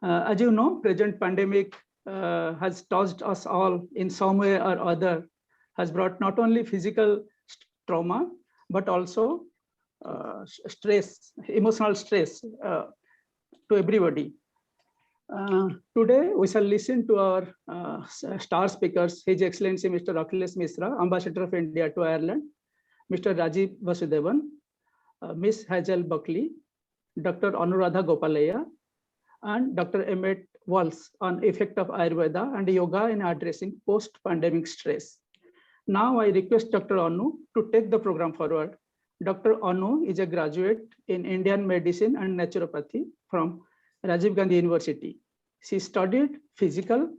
As you know, present pandemic has touched us all in some way or other, has brought not only physical trauma, but also stress, emotional stress to everybody. Today, we shall listen to our star speakers, His Excellency Mr. Akhilesh Mishra, Ambassador of India to Ireland, Mr. Rajiv Vasudevan, Ms. Hazel Buckley, Dr. Anuradha Gopalaya, and Dr. Emmett Walsh on effect of Ayurveda and Yoga in addressing post-pandemic stress. Now I request Dr. Anu to take the program forward. Dr. Anu is a graduate in Indian Medicine and Naturopathy from Rajiv Gandhi University. She studied physical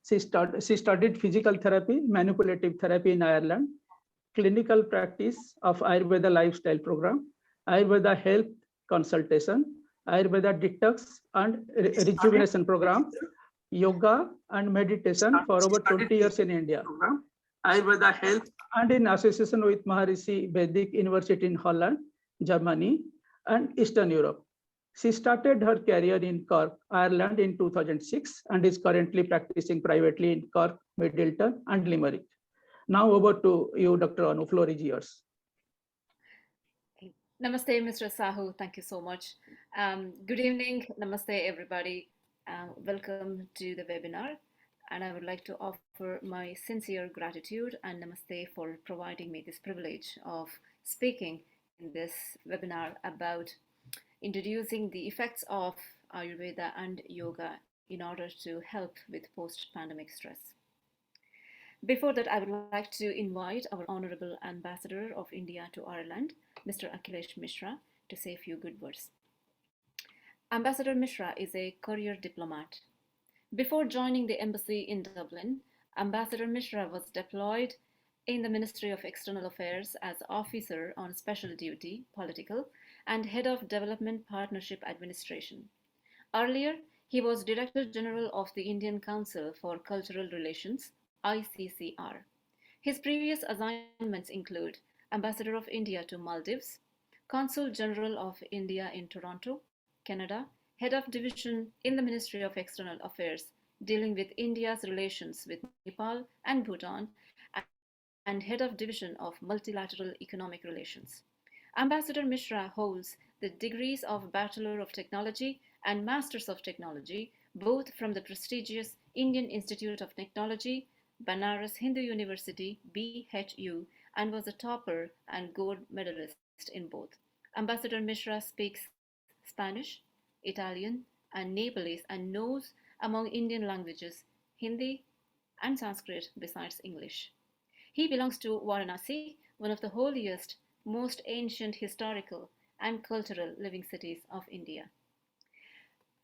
therapy, manipulative therapy in Ireland, clinical practice of Ayurveda lifestyle program, Ayurveda health consultation, Ayurveda detox and rejuvenation program, yoga and meditation for over 20 years in India, Ayurveda health, and in association with Maharishi Vedic University in Holland, Germany, and Eastern Europe. She started her career in Cork, Ireland in 2006 and is currently practicing privately in Cork, Middleton, and Limerick. Now over to you, Dr. Anu. Floor is yours. Namaste, Mr. Sahu. Thank you so much. Good evening. Namaste, everybody. Welcome to the webinar. And I would like to offer my sincere gratitude and namaste for providing me this privilege of speaking in this webinar about introducing the effects of Ayurveda and Yoga in order to help with post-pandemic stress. Before that, I would like to invite our Honorable Ambassador of India to Ireland, Mr. Akhilesh Mishra, to say a few good words. Ambassador Mishra is a career diplomat. Before joining the embassy in Dublin, Ambassador Mishra was deployed in the Ministry of External Affairs as officer on special duty, political, and head of Development Partnership Administration. Earlier, he was Director General of the Indian Council for Cultural Relations, ICCR. His previous assignments include Ambassador of India to Maldives, Consul General of India in Toronto, Canada, Head of Division in the Ministry of External Affairs, dealing with India's relations with Nepal and Bhutan, and Head of Division of Multilateral Economic Relations. Ambassador Mishra holds the degrees of Bachelor of Technology and Masters of Technology, both from the prestigious Indian Institute of Technology, Banaras Hindu University, BHU, and was a topper and gold medalist in both. Ambassador Mishra speaks Spanish, Italian, and Nepalese and knows among Indian languages Hindi and Sanskrit besides English. He belongs to Varanasi, one of the holiest, most ancient historical and cultural living cities of India.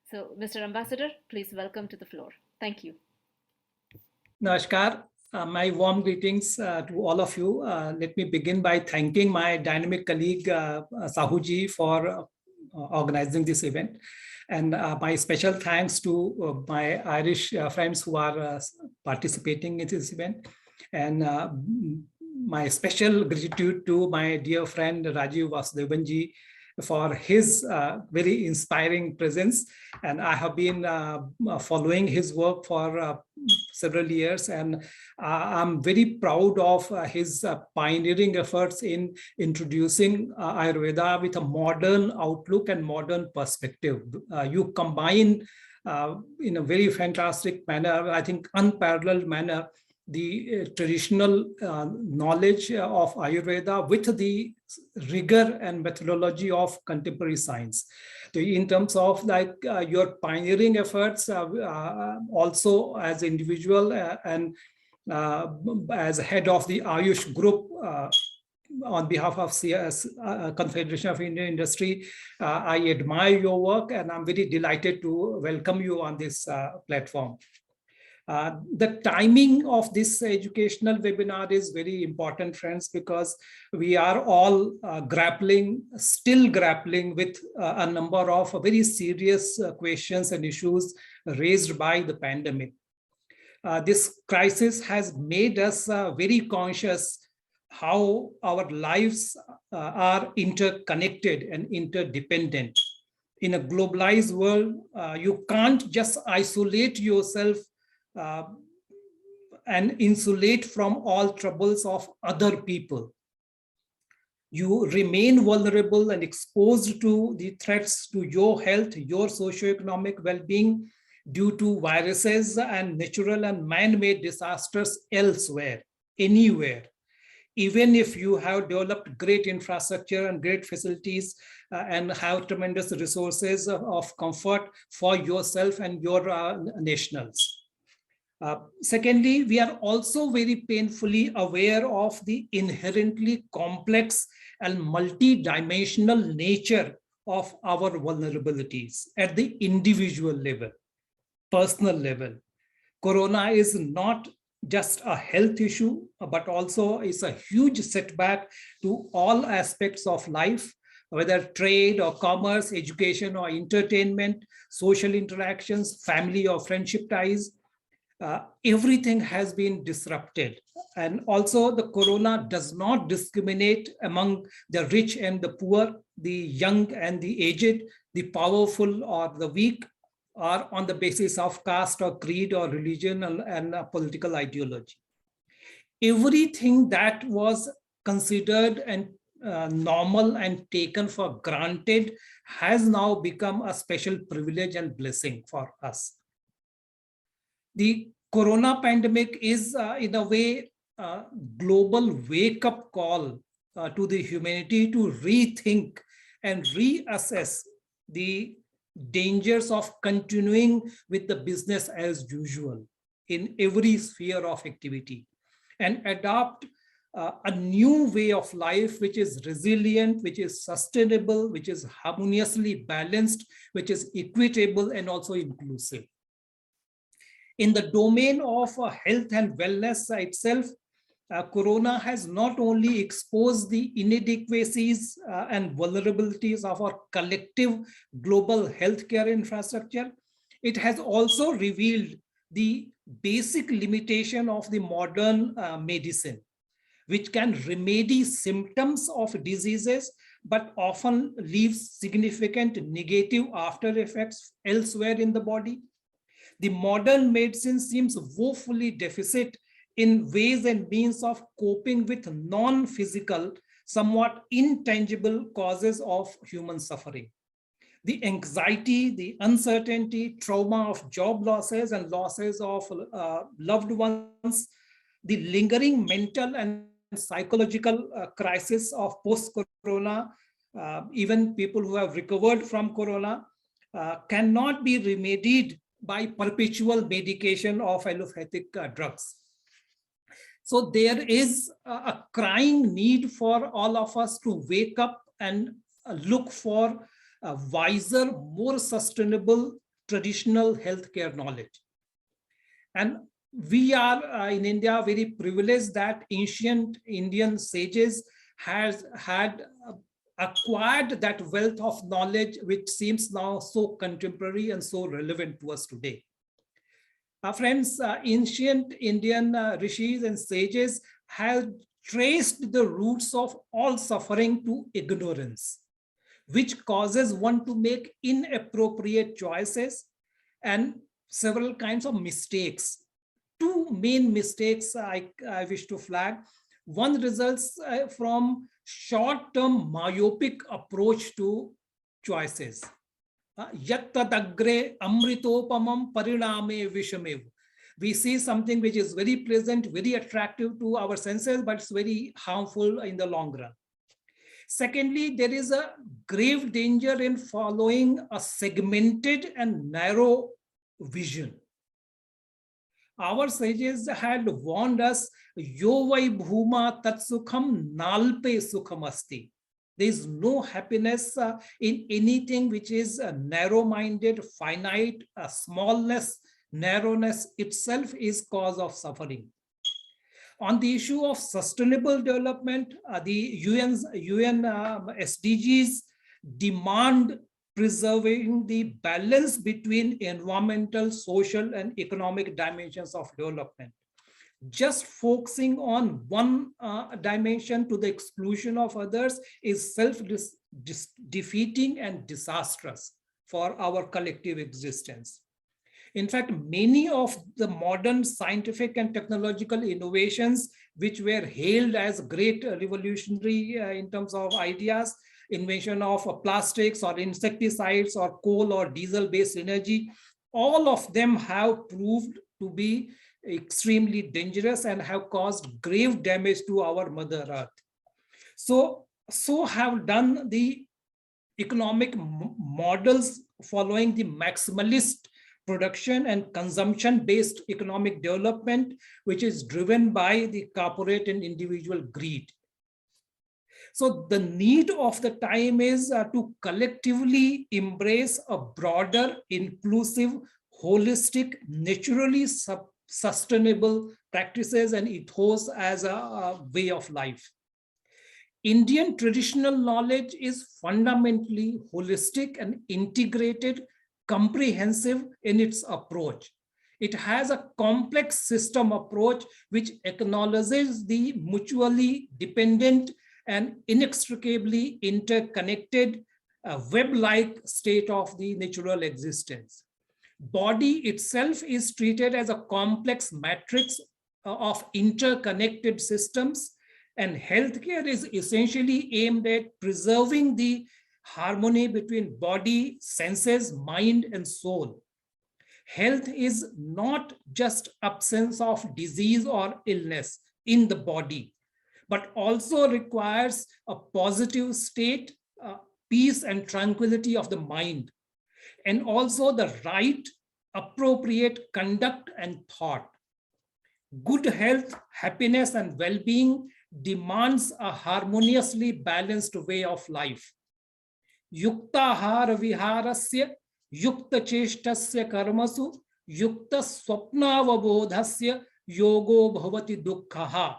So, Mr. Ambassador, please welcome to the floor. Thank you. Namaskar. My warm greetings to all of you. Let me begin by thanking my dynamic colleague Sahuji for organizing this event. And my special thanks to my Irish friends who are participating in this event. And my special gratitude to my dear friend Rajiv Vasudevanji for his very inspiring presence. And I have been following his work for several years, and I'm very proud of his pioneering efforts in introducing Ayurveda with a modern outlook and modern perspective. You combine in a very fantastic manner, I think unparalleled manner, the traditional knowledge of Ayurveda with the rigor and methodology of contemporary science. So in terms of like your pioneering efforts, also as individual and as head of the Ayush group on behalf of CS, Confederation of Indian Industry, I admire your work, and I'm very delighted to welcome you on this platform. The timing of this educational webinar is very important, friends, because we are all still grappling with a number of very serious questions and issues raised by the pandemic. This crisis has made us very conscious how our lives are interconnected and interdependent. In a globalized world, you can't just isolate yourself uh, and insulate from all troubles of other people. You remain vulnerable and exposed to the threats to your health, your socioeconomic well-being due to viruses and natural and man-made disasters elsewhere, anywhere. Even if you have developed great infrastructure and great facilities and have tremendous resources of comfort for yourself and your nationals. Secondly, we are also very painfully aware of the inherently complex and multi-dimensional nature of our vulnerabilities at the individual level, personal level. Corona is not just a health issue, but also is a huge setback to all aspects of life, whether trade or commerce, education or entertainment, social interactions, family or friendship ties. Everything has been disrupted. And also the corona does not discriminate among the rich and the poor, the young and the aged, the powerful or the weak, or on the basis of caste or creed or religion and political ideology. Everything that was considered and normal and taken for granted has now become a special privilege and blessing for us. The corona pandemic is in a way a global wake-up call to the humanity to rethink and reassess the dangers of continuing with the business as usual in every sphere of activity and adopt a new way of life which is resilient, which is sustainable, which is harmoniously balanced, which is equitable and also inclusive. In the domain of health and wellness itself, corona has not only exposed the inadequacies and vulnerabilities of our collective global healthcare infrastructure, it has also revealed the basic limitation of the modern medicine, which can remedy symptoms of diseases, but often leaves significant negative after effects elsewhere in the body. The modern medicine seems woefully deficit in ways and means of coping with non-physical, somewhat intangible causes of human suffering. The anxiety, the uncertainty, trauma of job losses and losses of loved ones, the lingering mental and psychological crisis of post-corona, even people who have recovered from corona, cannot be remedied by perpetual medication of allopathic drugs. So there is a crying need for all of us to wake up and look for a wiser, more sustainable traditional healthcare knowledge. And we are in India very privileged that ancient Indian sages had acquired that wealth of knowledge which seems now so contemporary and so relevant to us today. Our friends, ancient Indian rishis and sages have traced the roots of all suffering to ignorance, which causes one to make inappropriate choices and several kinds of mistakes. Two main mistakes I wish to flag. One results from short-term myopic approach to choices. Yattadagre amritopamam pariname vishamev. We see something which is very pleasant, very attractive to our senses, but it's very harmful in the long run. Secondly, there is a grave danger in following a segmented and narrow vision. Our sages had warned us, yo vai bhuma tat sukham nalpe sukham asti. There is no happiness in anything which is narrow-minded, finite, smallness, narrowness itself is cause of suffering. On the issue of sustainable development, the UN SDGs demand preserving the balance between environmental, social, and economic dimensions of development. Just focusing on one dimension to the exclusion of others is self-defeating and disastrous. for our collective existence. In fact, many of the modern scientific and technological innovations, which were hailed as great revolutionary in terms of ideas, invention of plastics or insecticides or coal or diesel-based energy, all of them have proved to be extremely dangerous and have caused grave damage to our Mother Earth. So have done the economic models following the maximalist production and consumption-based economic development, which is driven by the corporate and individual greed. So the need of the time is to collectively embrace a broader, inclusive, holistic, naturally sustainable practices and ethos as a way of life. Indian traditional knowledge is fundamentally holistic and integrated, comprehensive in its approach. It has a complex system approach which acknowledges the mutually dependent and inextricably interconnected web-like state of the natural existence. Body itself is treated as a complex matrix of interconnected systems, and healthcare is essentially aimed at preserving the harmony between body, senses, mind, and soul. Health is not just absence of disease or illness in the body, but also requires a positive state, peace and tranquility of the mind, and also the right, appropriate conduct and thought. Good health, happiness, and well-being demands a harmoniously balanced way of life. Yuktahara viharasya, yukta cheshtasya karmasu, yukta swapnavabodhasya, yogo bhavati dukkhaha.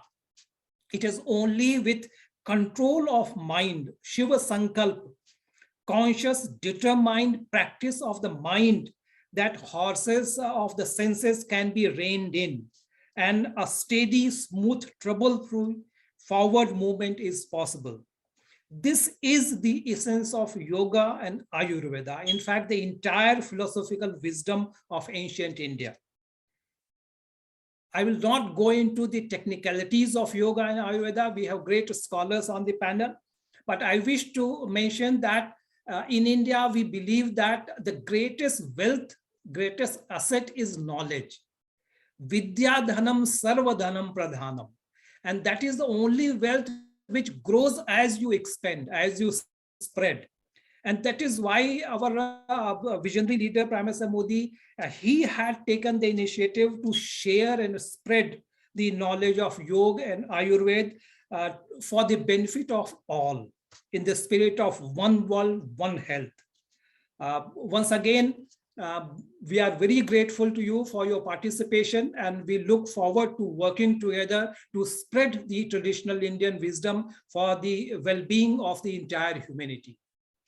It is only with control of mind, Shiva Sankalp, conscious, determined practice of the mind, that horses of the senses can be reined in, and a steady, smooth, trouble-free forward movement is possible. This is the essence of yoga and Ayurveda. In fact, the entire philosophical wisdom of ancient India. I will not go into the technicalities of yoga and Ayurveda. We have great scholars on the panel, but I wish to mention that in India, we believe that the greatest wealth, greatest asset is knowledge. Vidya dhanam sarva dhanam pradhanam. And that is the only wealth which grows as you expand, as you spread. And that is why our visionary leader, Prime Minister Modi, he had taken the initiative to share and spread the knowledge of yoga and Ayurveda for the benefit of all, in the spirit of one world, one health. Once again, we are very grateful to you for your participation, and we look forward to working together to spread the traditional Indian wisdom for the well-being of the entire humanity.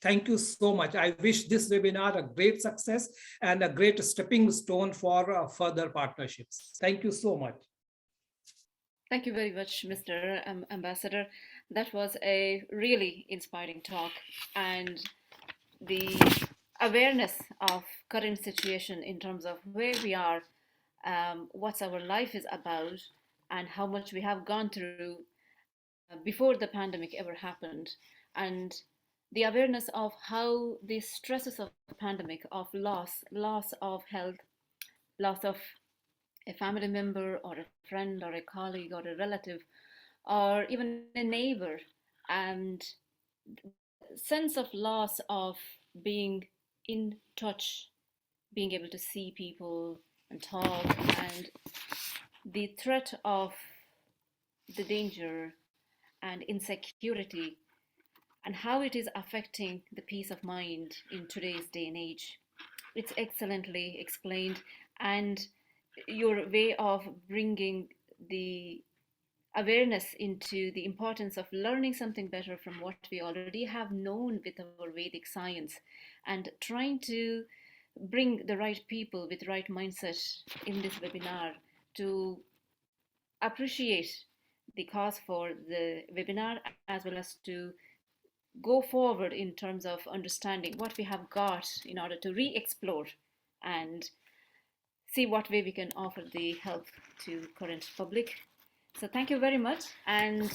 Thank you so much. I wish this webinar a great success and a great stepping stone for further partnerships. Thank you so much. Thank you very much, Mr. Ambassador. That was a really inspiring talk, and the awareness of current situation in terms of where we are, what our life is about, and how much we have gone through before the pandemic ever happened, and the awareness of how the stresses of the pandemic, of loss of health, loss of a family member or a friend or a colleague or a relative or even a neighbor, and sense of loss of being in touch, being able to see people and talk, and the threat of the danger and insecurity, and how it is affecting the peace of mind in today's day and age. It's excellently explained, and your way of bringing the awareness into the importance of learning something better from what we already have known with our Vedic science, and trying to bring the right people with right mindset in this webinar to appreciate the cause for the webinar, as well as to go forward in terms of understanding what we have got in order to re-explore and see what way we can offer the help to current public. So thank you very much, and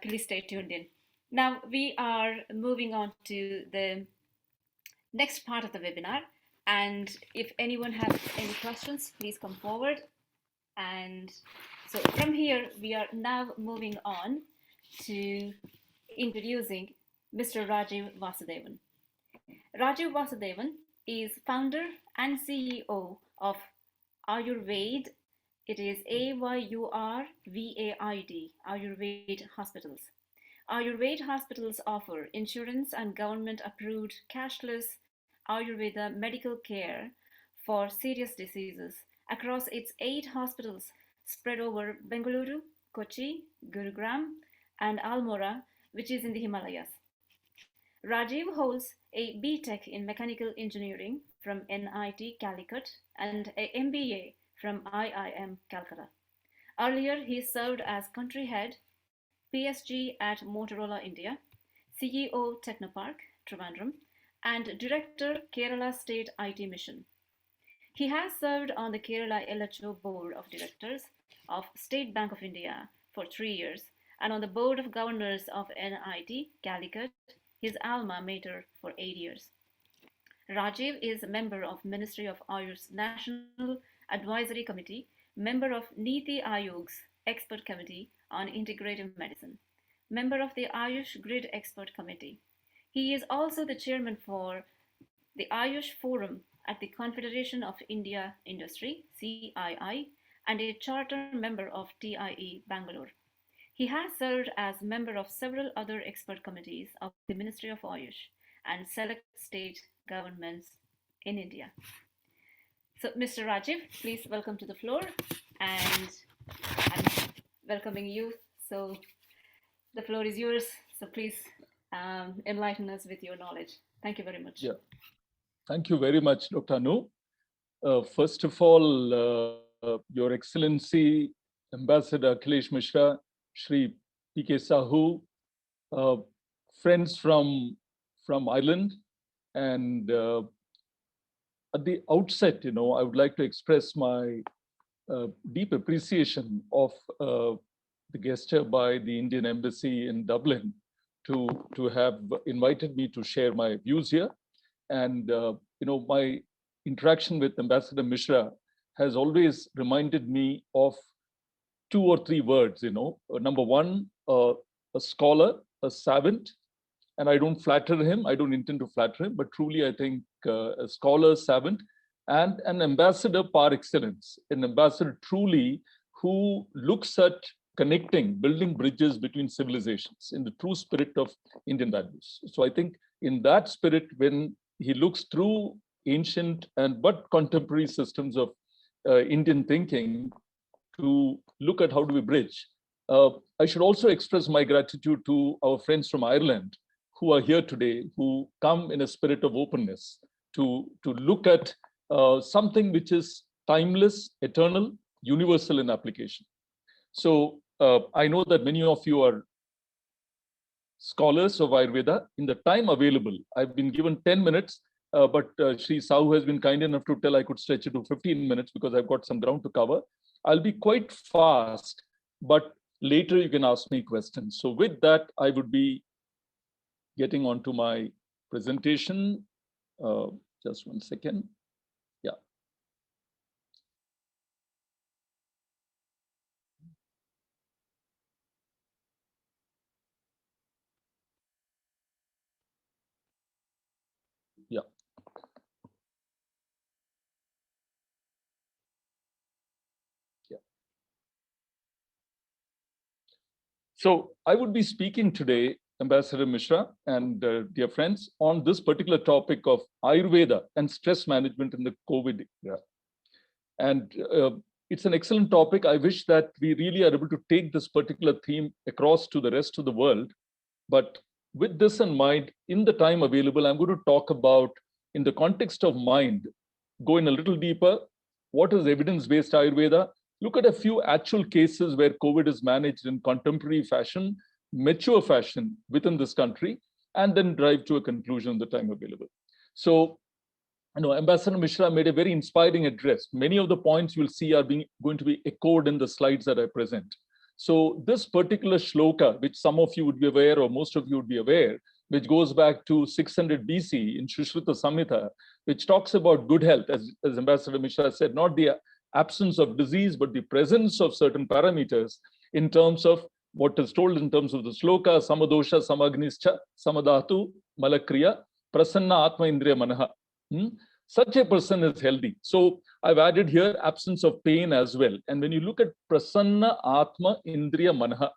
please stay tuned in. Now we are moving on to the next part of the webinar. And if anyone has any questions, please come forward. And so from here, we are now moving on to introducing Mr. Rajiv Vasudevan. Rajiv Vasudevan is founder and CEO of Ayurveda. It is AYURVAID, Ayurveda Hospitals. Ayurveda hospitals offer insurance and government approved cashless Ayurveda medical care for serious diseases across its 8 hospitals spread over Bengaluru, Kochi, Gurugram, and Almora, which is in the Himalayas. Rajiv holds a B.Tech in Mechanical Engineering from NIT Calicut and a MBA from IIM Calcutta. Earlier, he served as country head, PSG at Motorola India, CEO Technopark, Trivandrum, and Director Kerala State IT Mission. He has served on the Kerala LHO Board of Directors of State Bank of India for 3 years and on the Board of Governors of NIT Calicut, his alma mater, for 8 years. Rajiv is a member of Ministry of Ayush's National Advisory Committee, member of Niti Ayog's Expert Committee on Integrative Medicine, member of the Ayush Grid Expert Committee. He is also the chairman for the Ayush Forum at the Confederation of India Industry, CII, and a charter member of TIE Bangalore. He has served as member of several other expert committees of the Ministry of Ayush and select state governments in India. So, Mr. Rajiv, please welcome to the floor, and I'm welcoming you. So, the floor is yours. So, please enlighten us with your knowledge. Thank you very much. Yeah, thank you very much, Dr. Anu. First of all, Your Excellency, Ambassador Akhilesh Mishra, Shri P.K. Sahu, friends from Ireland, and at the outset, I would like to express my deep appreciation of the gesture by the Indian Embassy in Dublin to have invited me to share my views here. And my interaction with Ambassador Mishra has always reminded me of 2 or 3 words. Number one, a scholar, a savant, and I don't flatter him. I don't intend to flatter him, but truly, I think a scholar, savant, and an ambassador par excellence, an ambassador truly who looks at connecting, building bridges between civilizations in the true spirit of Indian values. So I think in that spirit, when he looks through ancient but contemporary systems of Indian thinking to look at how do we bridge. I should also express my gratitude to our friends from Ireland who are here today, who come in a spirit of openness to look at something which is timeless, eternal, universal in application. So I know that many of you are scholars of Ayurveda. In the time available, I've been given 10 minutes, but Shri Sahu has been kind enough to tell I could stretch it to 15 minutes because I've got some ground to cover. I'll be quite fast, but later you can ask me questions. So with that, I would be getting on to my presentation. Just one second. Yeah. Yeah. Yeah. So I would be speaking today, Ambassador Mishra and dear friends, on this particular topic of Ayurveda and stress management in the COVID era. And it's an excellent topic. I wish that we really are able to take this particular theme across to the rest of the world. But with this in mind, in the time available, I'm going to talk about, in the context of mind, go in a little deeper. What is evidence-based Ayurveda? Look at a few actual cases where COVID is managed in contemporary fashion, mature fashion within this country, and then drive to a conclusion in the time available. So, Ambassador Mishra made a very inspiring address. Many of the points you'll see are going to be echoed in the slides that I present. So this particular shloka, which some of you would be aware, or most of you would be aware, which goes back to 600 BC in Shushruta Samhita, which talks about good health, as Ambassador Mishra said, not the absence of disease, but the presence of certain parameters in terms of what is told in terms of the shloka, samadosha, samagnischa, samadhatu, malakriya, prasanna atma indriya manaha. Such a person is healthy. So I've added here absence of pain as well. And when you look at prasanna atma indriya manaha,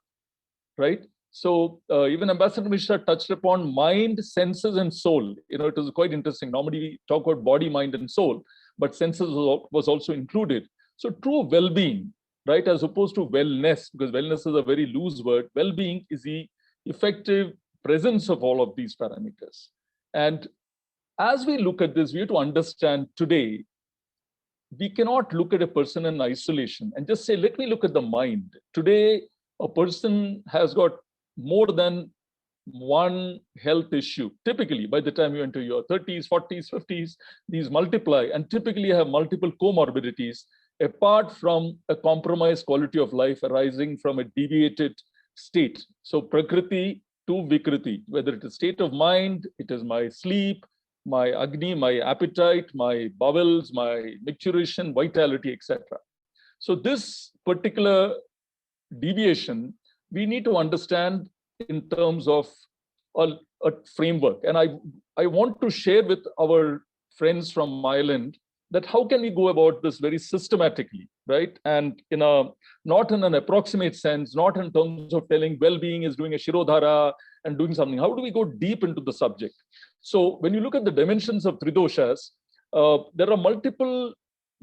right? So even Ambassador Mishra touched upon mind, senses, and soul. It was quite interesting. Normally we talk about body, mind, and soul, but senses was also included. So true well-being, right, as opposed to wellness, because wellness is a very loose word. Well-being is the effective presence of all of these parameters. And as we look at this, we have to understand today, we cannot look at a person in isolation and just say, let me look at the mind. Today, a person has got more than one health issue. Typically, by the time you enter your 30s, 40s, 50s, these multiply and typically have multiple comorbidities, apart from a compromised quality of life arising from a deviated state. So Prakriti to Vikriti, whether it is state of mind, it is my sleep, my Agni, my appetite, my bowels, my micturition, vitality, etc. So this particular deviation, we need to understand in terms of a framework. And I want to share with our friends from Ireland that how can we go about this very systematically, right? And not in an approximate sense, not in terms of telling well-being is doing a Shirodhara and doing something. How do we go deep into the subject? So when you look at the dimensions of Tridoshas, there are multiple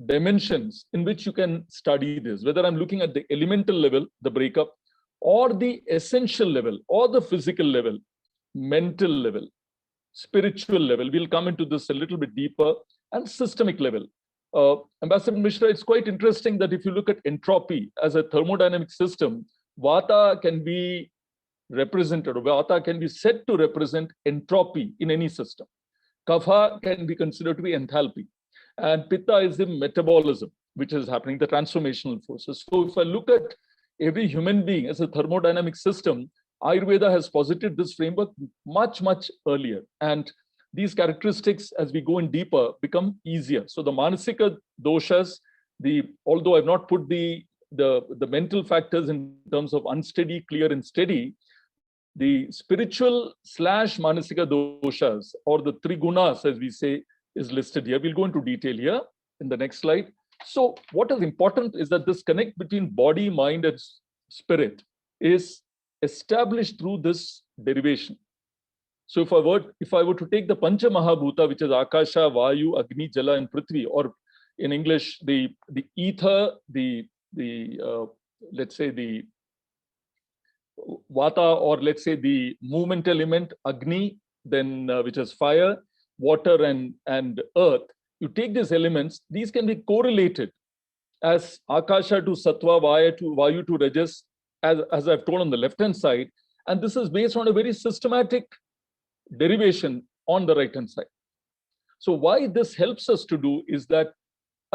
dimensions in which you can study this, whether I'm looking at the elemental level, the breakup, or the essential level, or the physical level, mental level, spiritual level. We'll come into this a little bit deeper, and systemic level. Ambassador Mishra, it's quite interesting that if you look at entropy as a thermodynamic system, Vata can be represented, or Vata can be said to represent entropy in any system. Kapha can be considered to be enthalpy. And Pitta is the metabolism, which is happening, the transformational forces. So if I look at every human being as a thermodynamic system, Ayurveda has posited this framework much, much earlier. And these characteristics, as we go in deeper, become easier. So the Manasika doshas, although I've not put the mental factors in terms of unsteady, clear, and steady, the spiritual / Manasika doshas, or the Trigunas, as we say, is listed here. We'll go into detail here in the next slide. So what is important is that this connect between body, mind, and spirit is established through this derivation. So if I were to take the Pancha Mahabhuta, which is Akasha, Vayu, Agni, Jala, and Prithvi, or in English, the ether, let's say the Vata, or let's say the movement element, Agni, then which is fire, water, and earth. You take these elements, these can be correlated as Akasha to Sattva, Vayu to Rajas, as I've told on the left-hand side. And this is based on a very systematic derivation on the right-hand side. So why this helps us to do is that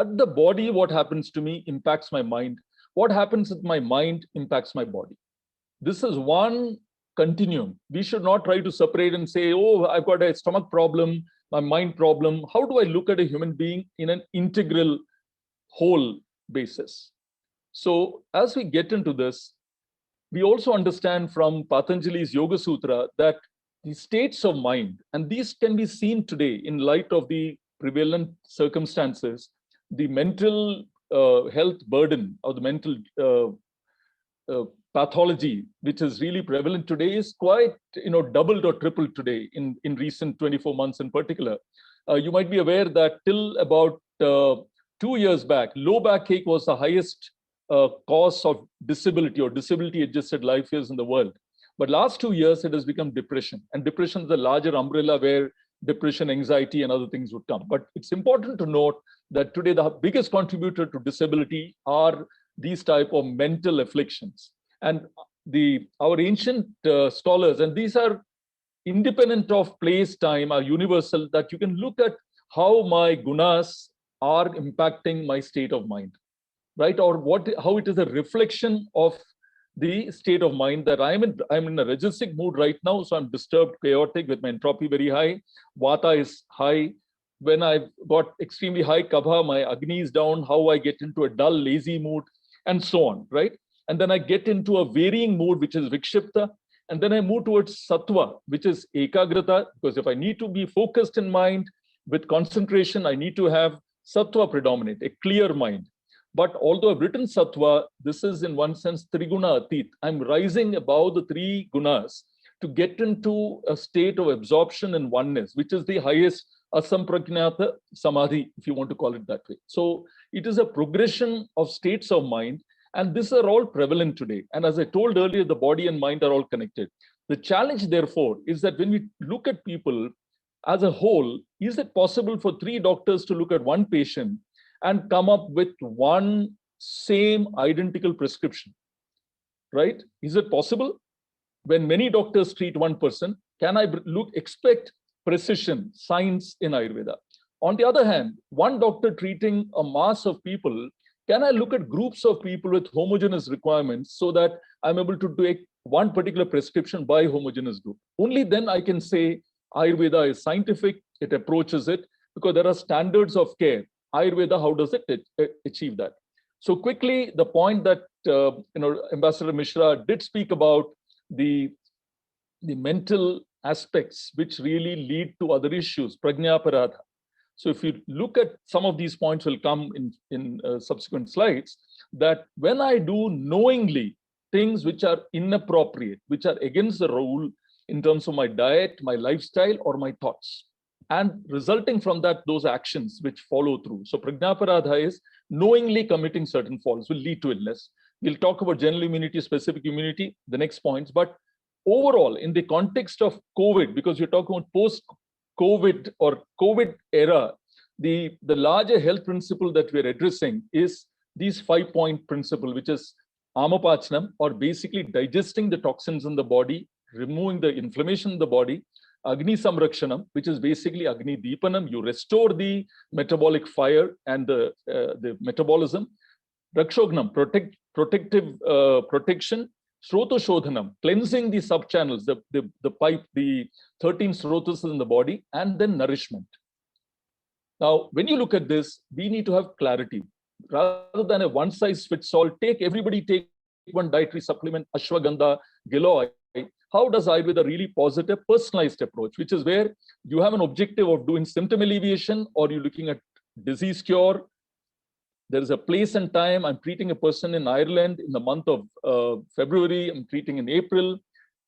at the body, what happens to me impacts my mind. What happens at my mind impacts my body. This is one continuum. We should not try to separate and say, oh, I've got a stomach problem, my mind problem. How do I look at a human being in an integral whole basis? So as we get into this, we also understand from Patanjali's Yoga Sutra that the states of mind, and these can be seen today in light of the prevalent circumstances, the mental health burden or the mental pathology, which is really prevalent today, is quite doubled or tripled today in recent 24 months in particular. You might be aware that till about 2 years back, low backache was the highest cause of disability or disability adjusted life years in the world. But last 2 years, it has become depression. And depression is a larger umbrella where depression, anxiety, and other things would come. But it's important to note that today the biggest contributor to disability are these type of mental afflictions. And our ancient scholars, and these are independent of place, time, are universal, that you can look at how my gunas are impacting my state of mind, right? Or how it is a reflection of the state of mind that I'm in a rajasic mood right now, so I'm disturbed, chaotic, with my entropy very high, vata is high. When I've got extremely high kabha, my agni is down, how I get into a dull, lazy mood, and so on, right? And then I get into a varying mood, which is vikshipta, and then I move towards sattva, which is ekagrata, because if I need to be focused in mind with concentration, I need to have sattva predominate, a clear mind. But although I've written sattva, this is in one sense triguna atit. I'm rising above the three gunas to get into a state of absorption and oneness, which is the highest asampragnata samadhi, if you want to call it that way. So it is a progression of states of mind, and these are all prevalent today. And as I told earlier, the body and mind are all connected. The challenge, therefore, is that when we look at people as a whole, is it possible for three doctors to look at one patient and come up with one same identical prescription, right? Is it possible? When many doctors treat one person, can I expect precision, science in Ayurveda? On the other hand, one doctor treating a mass of people, can I look at groups of people with homogeneous requirements so that I'm able to take one particular prescription by homogeneous group? Only then I can say Ayurveda is scientific, it approaches it, because there are standards of care. Ayurveda, how does it achieve that? So quickly, the point that Ambassador Mishra did speak about, the mental aspects which really lead to other issues, prajnaparadha. So if you look at some of these points, will come in subsequent slides, that when I do knowingly things which are inappropriate, which are against the rule in terms of my diet, my lifestyle, or my thoughts, and resulting from that, those actions which follow through. So prajnaparadha is knowingly committing certain faults will lead to illness. We'll talk about general immunity, specific immunity, the next points. But overall, in the context of COVID, because you're talking about post-COVID or COVID era, the larger health principle that we're addressing is these 5-point principle, which is amapachanam, or basically digesting the toxins in the body, removing the inflammation in the body, Agni Samrakshanam, which is basically Agni Deepanam, you restore the metabolic fire and the metabolism. Rakshognam, protection. Srotoshodhanam, cleansing the sub-channels, the pipe, the 13 srotas in the body, and then nourishment. Now, when you look at this, we need to have clarity. Rather than a one-size-fits-all, everybody take one dietary supplement, ashwagandha, giloy. How does Ayurveda really posit a personalized approach, which is where you have an objective of doing symptom alleviation, or you're looking at disease cure? There is a place and time. I'm treating a person in Ireland in the month of February. I'm treating in April.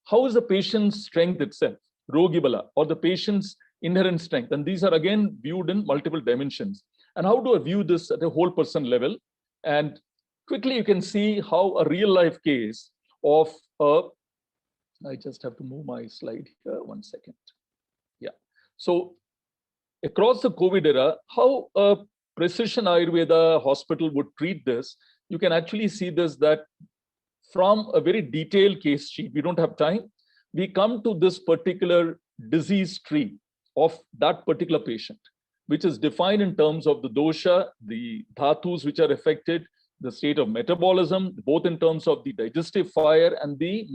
How is the patient's strength itself, Rogibala, or the patient's inherent strength? And these are again viewed in multiple dimensions. And how do I view this at a whole person level? And quickly, you can see how a real life case of I just have to move my slide here, 1 second. Yeah. So across the COVID era, how a precision Ayurveda hospital would treat this, you can actually see this, that from a very detailed case sheet, we don't have time, we come to this particular disease tree of that particular patient, which is defined in terms of the dosha, the dhatus which are affected, the state of metabolism, both in terms of the digestive fire and the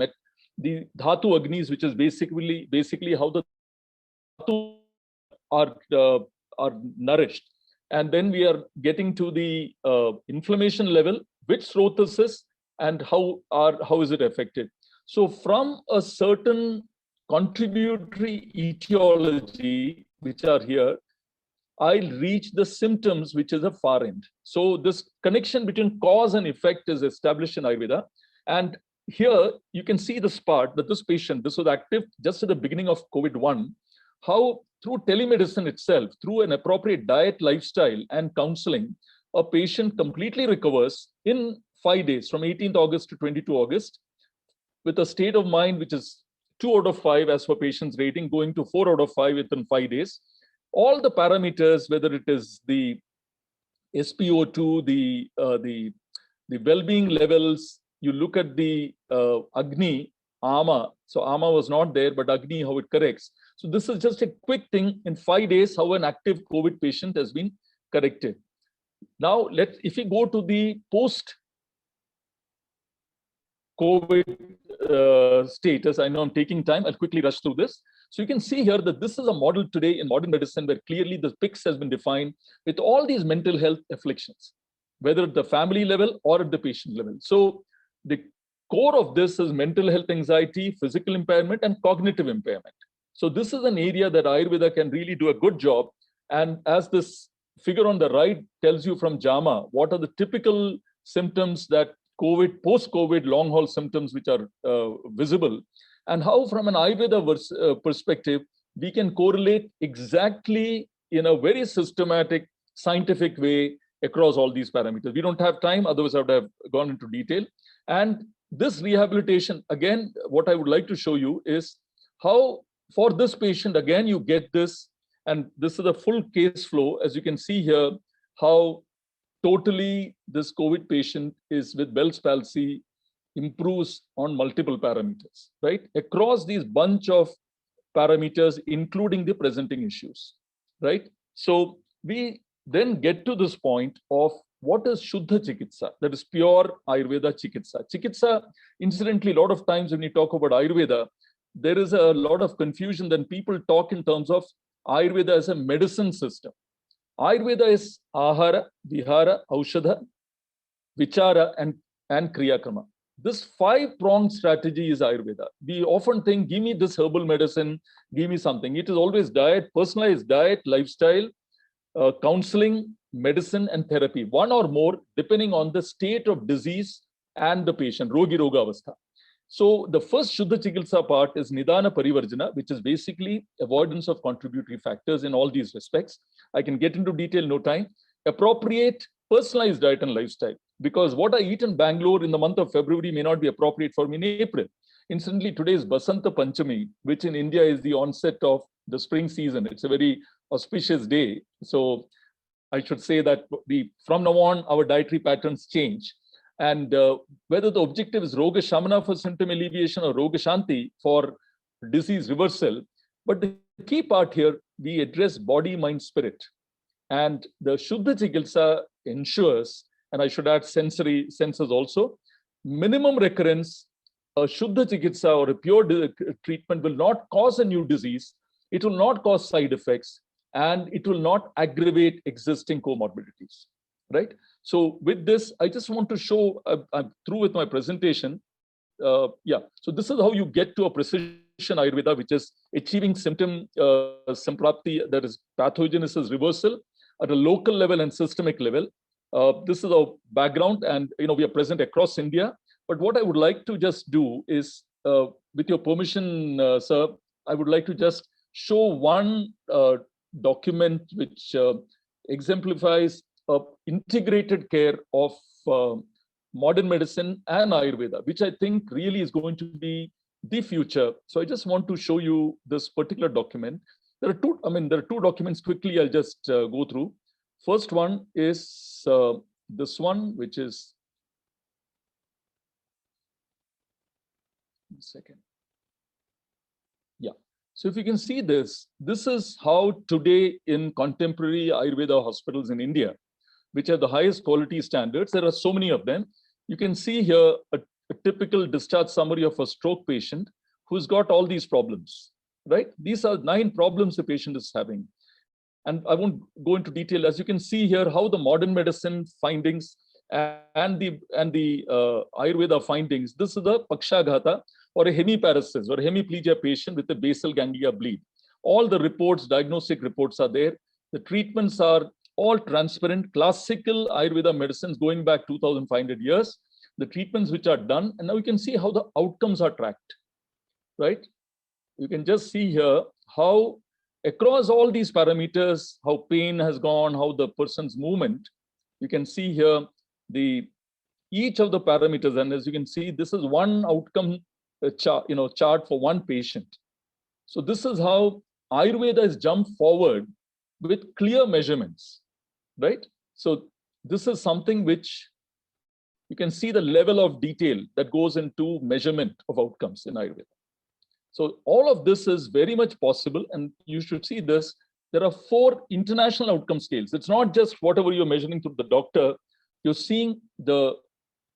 dhatu agnis, which is basically how the dhatu are nourished. And then we are getting to the inflammation level, which srotas is, and how is it affected. So from a certain contributory etiology, which are here, I'll reach the symptoms, which is a far end. So this connection between cause and effect is established in Ayurveda. And here you can see this part, that this patient, this was active just at the beginning of COVID-1, how through telemedicine itself, through an appropriate diet, lifestyle, and counseling, a patient completely recovers in 5 days, from 18th August to 22 August, with a state of mind which is 2 out of 5 as per patient's rating, going to 4 out of 5 within 5 days. All the parameters, whether it is the SpO2, the well-being levels, you look at the Agni, Ama. So Ama was not there, but Agni, how it corrects. So this is just a quick thing in 5 days, how an active COVID patient has been corrected. Now, if we go to the post-COVID status, I know I'm taking time, I'll quickly rush through this. So you can see here that this is a model today in modern medicine where clearly the PICS has been defined with all these mental health afflictions, whether at the family level or at the patient level. So the core of this is mental health, anxiety, physical impairment, and cognitive impairment. So this is an area that Ayurveda can really do a good job. And as this figure on the right tells you from JAMA, what are the typical symptoms that COVID, post-COVID long haul symptoms which are visible, and how from an Ayurveda perspective, we can correlate exactly in a very systematic, scientific way across all these parameters. We don't have time, otherwise I would have gone into detail. And this rehabilitation, again, what I would like to show you is how for this patient, again, you get this, and this is a full case flow, as you can see here, how totally this COVID patient is with Bell's palsy improves on multiple parameters, right? Across these bunch of parameters, including the presenting issues, right? So we then get to this point of what is Shuddha Chikitsa, that is pure Ayurveda Chikitsa. Chikitsa, incidentally, a lot of times when you talk about Ayurveda, there is a lot of confusion. Then people talk in terms of Ayurveda as a medicine system. Ayurveda is Ahara, Vihara, Aushadha, Vichara, and Kriyakrama. This 5-pronged strategy is Ayurveda. We often think, give me this herbal medicine, give me something. It is always diet, personalized diet, lifestyle, counseling, medicine, and therapy. One or more, depending on the state of disease and the patient, Rogi Roga Avastha. So the first Shuddha Chikitsa part is Nidana Parivarjana, which is basically avoidance of contributory factors in all these respects. I can get into detail, no time. Appropriate personalized diet and lifestyle, because what I eat in Bangalore in the month of February may not be appropriate for me in April. Incidentally, today is Basanta Panchami, which in India is the onset of the spring season. It's a very auspicious day. So I should say that from now on, our dietary patterns change. And whether the objective is Roga Shamana for symptom alleviation or Roga Shanti for disease reversal, but the key part here, we address body, mind, spirit. And the Shuddha Chikitsa ensures, and I should add sensory senses also, minimum recurrence. A Shuddha Chikitsa or a pure treatment will not cause a new disease, it will not cause side effects, and it will not aggravate existing comorbidities, right? So with this, I just want to show, I'm through with my presentation. Yeah, so this is how you get to a precision Ayurveda, which is achieving symptom samprapti, that is pathogenesis reversal at a local level and systemic level. This is our background, and we are present across India. But what I would like to just do is, with your permission, sir, I would like to just show one document which exemplifies integrated care of modern medicine and Ayurveda, which I think really is going to be the future. So I just want to show you this particular document. There are two documents quickly. I'll just go through. First one is this one, which is, second. Yeah. So if you can see this is how today in contemporary Ayurveda hospitals in India, which have the highest quality standards, there are so many of them. You can see here a typical discharge summary of a stroke patient who's got all these problems, right? These are 9 problems the patient is having. And I won't go into detail. As you can see here, how the modern medicine findings and the Ayurveda findings, this is the Pakshaghata or a hemiparesis or hemiplegia patient with a basal ganglia bleed. All the reports, diagnostic reports are there. The treatments are all transparent, classical Ayurveda medicines going back 2,500 years, the treatments which are done, and now you can see how the outcomes are tracked, right? You can just see here how across all these parameters, how pain has gone, how the person's movement, you can see here each of the parameters, and as you can see, this is one outcome chart for one patient. So this is how Ayurveda has jumped forward with clear measurements, right? So this is something which you can see the level of detail that goes into measurement of outcomes in Ayurveda. So all of this is very much possible, and you should see this. There are 4 international outcome scales. It's not just whatever you're measuring through the doctor. You're seeing the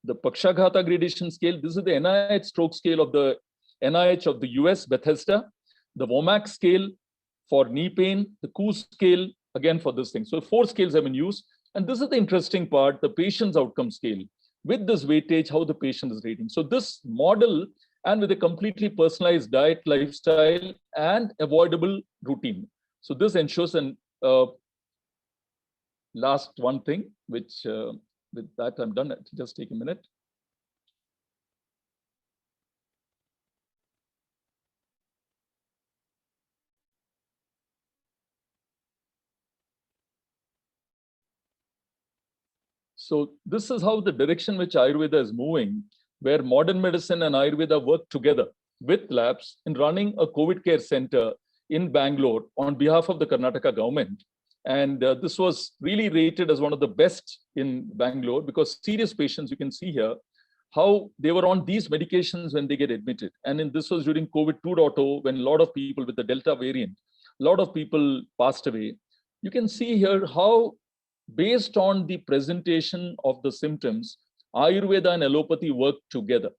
Pakshaghata gradation scale. This is the NIH stroke scale of the NIH of the US, Bethesda. The WOMAC scale for knee pain. The KOOS scale, again, for this thing. So 4 scales have been used. And this is the interesting part, the patient's outcome scale. With this weightage, how the patient is rating. So this model, and with a completely personalized diet, lifestyle, and avoidable routine. So this ensures an last one thing, which with that I'm done. Just take a minute. So this is how the direction which Ayurveda is moving, where modern medicine and Ayurveda work together with labs in running a COVID care center in Bangalore on behalf of the Karnataka government. And this was really rated as one of the best in Bangalore, because serious patients, you can see here, how they were on these medications when they get admitted. And this was during COVID 2.0, when a lot of people with the Delta variant, a lot of people passed away. You can see here how, based on the presentation of the symptoms, Ayurveda and allopathy work together,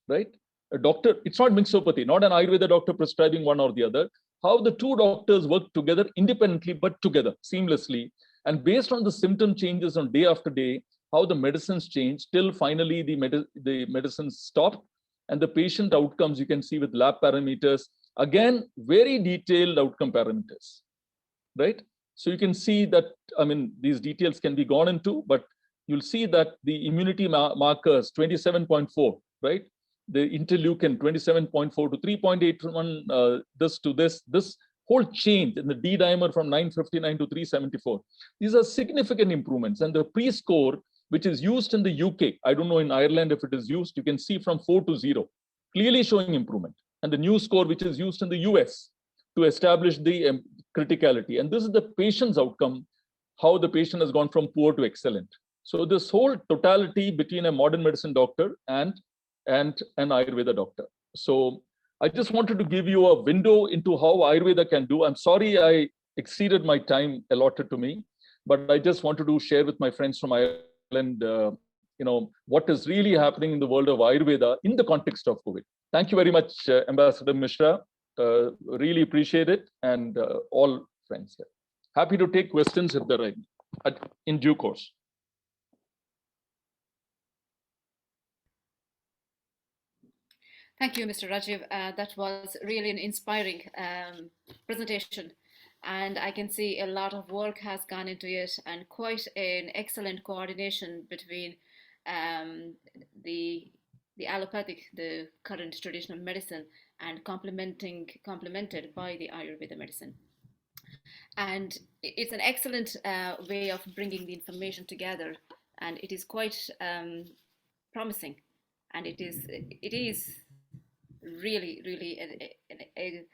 right? A doctor, it's not mixopathy, not an Ayurveda doctor prescribing one or the other. How the 2 doctors work together independently, but together seamlessly. And based on the symptom changes on day after day, how the medicines change till finally the medicines stop. And the patient outcomes you can see with lab parameters, again, very detailed outcome parameters, right? So you can see that, I mean, these details can be gone into, but you'll see that the immunity markers, 27.4, right? The interleukin, 27.4 to 3.81, this whole change in the D dimer from 959 to 374. These are significant improvements. And the pre-score, which is used in the UK, I don't know in Ireland if it is used, you can see from 4 to 0, clearly showing improvement. And the new score, which is used in the US to establish the criticality. And this is the patient's outcome, how the patient has gone from poor to excellent. So this whole totality between a modern medicine doctor and an Ayurveda doctor. So I just wanted to give you a window into how Ayurveda can do. I'm sorry I exceeded my time allotted to me, but I just wanted to share with my friends from Ireland, what is really happening in the world of Ayurveda in the context of COVID. Thank you very much, Ambassador Mishra. Really appreciate it, and all friends here. Happy to take questions if they're in due course. Thank you, Mr. Rajiv. That was really an inspiring presentation. And I can see a lot of work has gone into it, and quite an excellent coordination between the allopathic, the current traditional medicine, and complemented by the Ayurveda medicine. And it's an excellent way of bringing the information together, and it is quite promising, and it is really a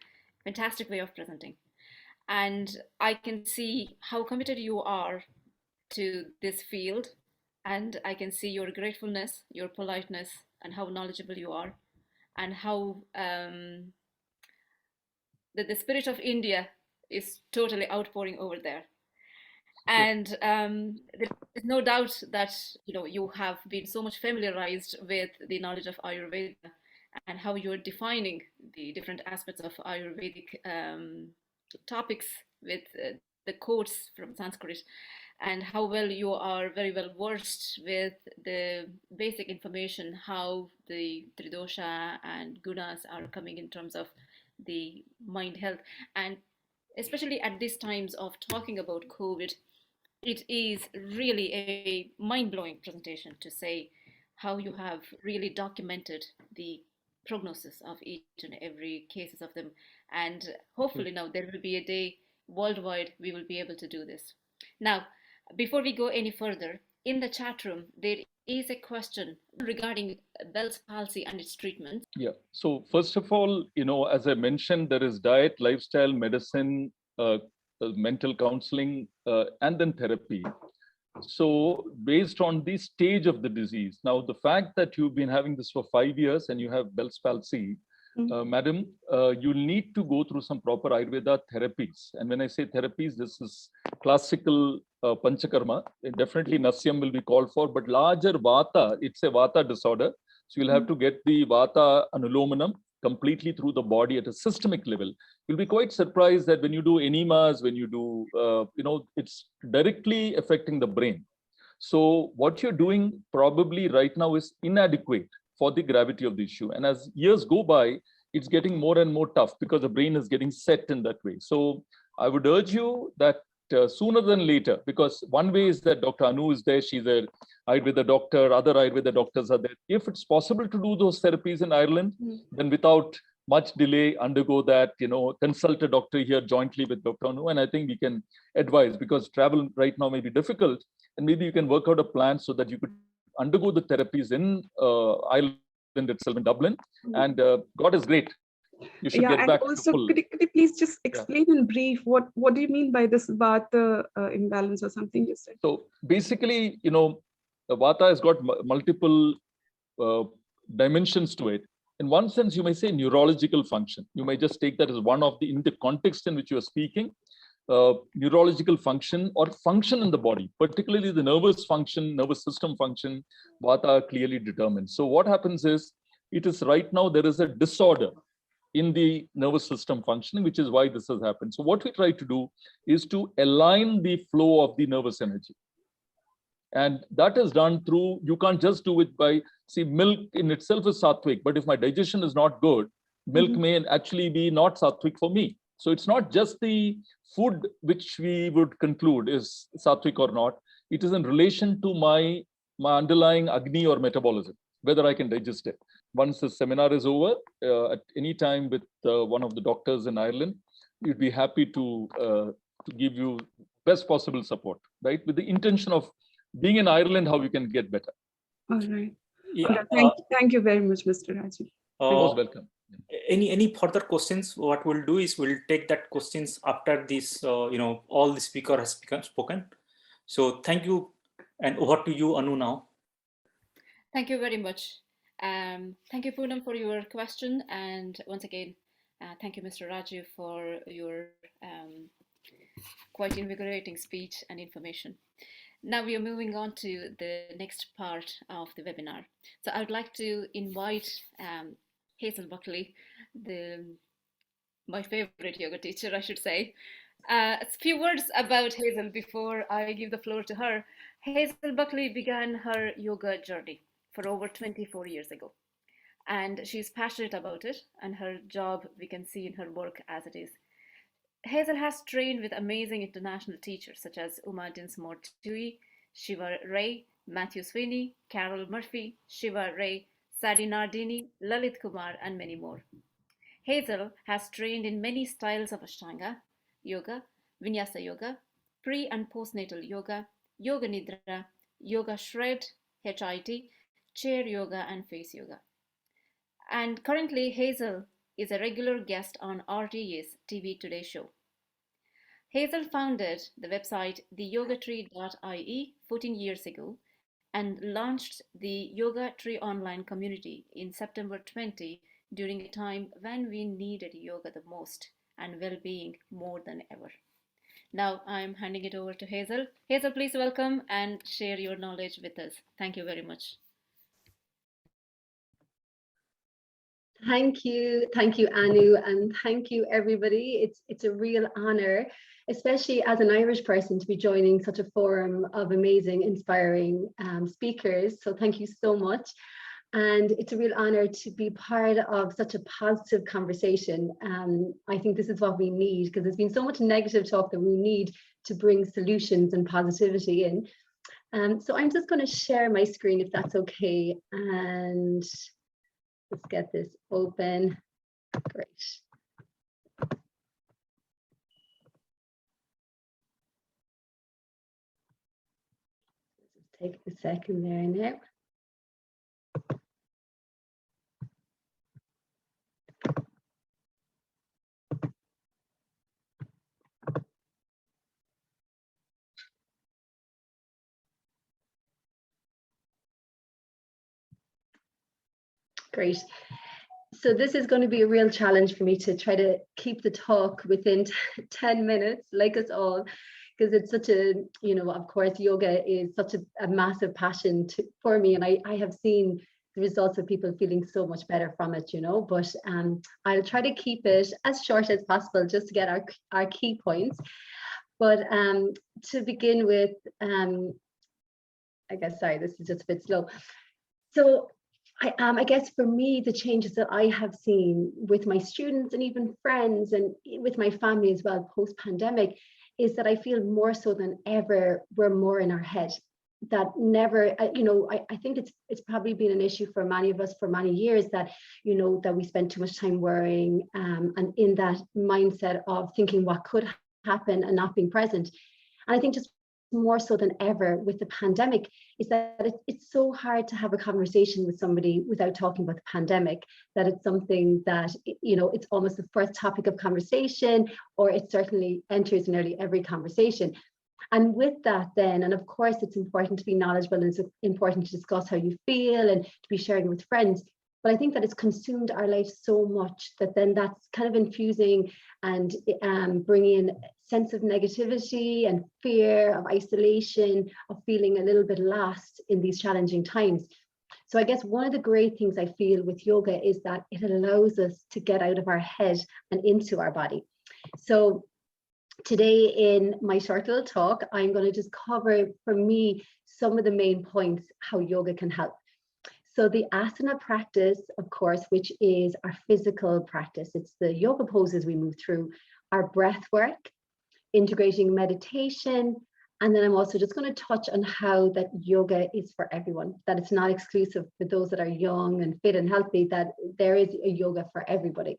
fantastic way of presenting. And I can see how committed you are to this field, and I can see your gratefulness, your politeness, and how knowledgeable you are, and how the spirit of India is totally outpouring over there. And there is no doubt that you have been so much familiarized with the knowledge of Ayurveda and how you're defining the different aspects of Ayurvedic topics with the quotes from Sanskrit, and how well you are very well versed with the basic information, how the Tridosha and Gunas are coming in terms of the mind health. And especially at these times of talking about COVID, it is really a mind-blowing presentation to say how you have really documented the prognosis of each and every cases of them. And hopefully now there will be a day worldwide we will be able to do this. Now, before we go any further, in the chat room, there is a question regarding Bell's palsy and its treatment. Yeah. So first of all, as I mentioned, there is diet, lifestyle, medicine, mental counseling, and then therapy. So based on the stage of the disease, now the fact that you've been having this for 5 years and you have Bell's palsy, madam, you'll need to go through some proper Ayurveda therapies. And when I say therapies, this is classical Panchakarma. Definitely Nasyam will be called for, but larger Vata, it's a Vata disorder. So you'll have to get the Vata Anulomanam completely through the body at a systemic level. You'll be quite surprised that when you do enemas, when you do, it's directly affecting the brain. So what you're doing probably right now is inadequate for the gravity of the issue. And as years go by, it's getting more and more tough because the brain is getting set in that way. So I would urge you that sooner than later, because one way is that Dr. Anu is there, she's an Ayurveda doctor, other Ayurveda doctors are there. If it's possible to do those therapies in Ireland, then without much delay, undergo that, consult a doctor here jointly with Dr. Anu, and I think we can advise, because travel right now may be difficult, and maybe you can work out a plan so that you could undergo the therapies in Ireland itself, in Dublin, and God is great. You should get back also, to full. could you please just explain in brief what do you mean by this Vata imbalance or something you said? So basically, the Vata has got multiple dimensions to it. In one sense, you may say neurological function. You may just take that as one of in the context in which you are speaking, neurological function or function in the body, particularly the nervous function, nervous system function, Vata clearly determined. So what happens is, it is right now there is a disorder in the nervous system functioning, which is why this has happened. So what we try to do is to align the flow of the nervous energy. And that is done through, you can't just do it by, milk in itself is sattvic, but if my digestion is not good, milk may actually be not sattvic for me. So it's not just the food which we would conclude is sattvic or not. It is in relation to my underlying Agni or metabolism, whether I can digest it. Once the seminar is over, at any time with one of the doctors in Ireland, we'd be happy to give you best possible support, right? With the intention of being in Ireland, how you can get better. All right. Yeah, thank you very much, Mr. Rajiv. Most welcome. Any further questions? What we'll do is we'll take that questions after this, all the speaker has spoken. So thank you, and over to you, Anu, now. Thank you very much. Thank you, Poonam, for your question. And once again, thank you, Mr. Rajiv, for your quite invigorating speech and information. Now we are moving on to the next part of the webinar. So I would like to invite Hazel Buckley, my favorite yoga teacher, I should say. A few words about Hazel before I give the floor to her. Hazel Buckley began her yoga journey for over 24 years ago. And she's passionate about it, and her job we can see in her work as it is. Hazel has trained with amazing international teachers such as Uma Dinsmore Tui, Shiva Ray, Matthew Sweeney, Carol Murphy, Shiva Ray, Sadi Nardini, Lalit Kumar, and many more. Hazel has trained in many styles of Ashtanga yoga, Vinyasa yoga, pre and postnatal yoga, Yoga Nidra, Yoga Shred, HIT, chair yoga, and face yoga. And currently, Hazel is a regular guest on RTA's TV Today show. Hazel founded the website theyogatree.ie 14 years ago and launched the Yoga Tree online community in September 20 during a time when we needed yoga the most and well-being more than ever. Now I'm handing it over to Hazel. Hazel, please welcome and share your knowledge with us. Thank you very much. Thank you, Anu, and thank you, everybody. It's a real honor, especially as an Irish person, to be joining such a forum of amazing, inspiring speakers. So thank you so much. And it's a real honor to be part of such a positive conversation. I think this is what we need, because there's been so much negative talk that we need to bring solutions and positivity in. So I'm just going to share my screen, if that's okay. And let's get this open. Great. Just take a second there now. Great. So this is going to be a real challenge for me to try to keep the talk within 10 minutes, like us all, because it's such a, of course, yoga is such a massive passion for me. And I have seen the results of people feeling so much better from it, but I'll try to keep it as short as possible just to get our key points. But to begin with, I guess, sorry, this is just a bit slow. So I guess for me, the changes that I have seen with my students and even friends and with my family as well, post-pandemic, is that I feel more so than ever, we're more in our head. That never, I think it's probably been an issue for many of us for many years that, that we spend too much time worrying and in that mindset of thinking what could happen and not being present. And I think just more so than ever with the pandemic is that it's so hard to have a conversation with somebody without talking about the pandemic, that it's something that, it's almost the first topic of conversation, or it certainly enters in nearly every conversation. And with that then, and of course, it's important to be knowledgeable and it's important to discuss how you feel and to be sharing with friends. But I think that it's consumed our life so much that then that's kind of infusing and bringing in a sense of negativity and fear, of isolation, of feeling a little bit lost in these challenging times. So I guess one of the great things I feel with yoga is that it allows us to get out of our head and into our body. So today in my short little talk, I'm going to just cover for me some of the main points how yoga can help. So the asana practice, of course, which is our physical practice, it's the yoga poses we move through, our breath work, integrating meditation, and then I'm also just going to touch on how that yoga is for everyone, that it's not exclusive for those that are young and fit and healthy, that there is a yoga for everybody.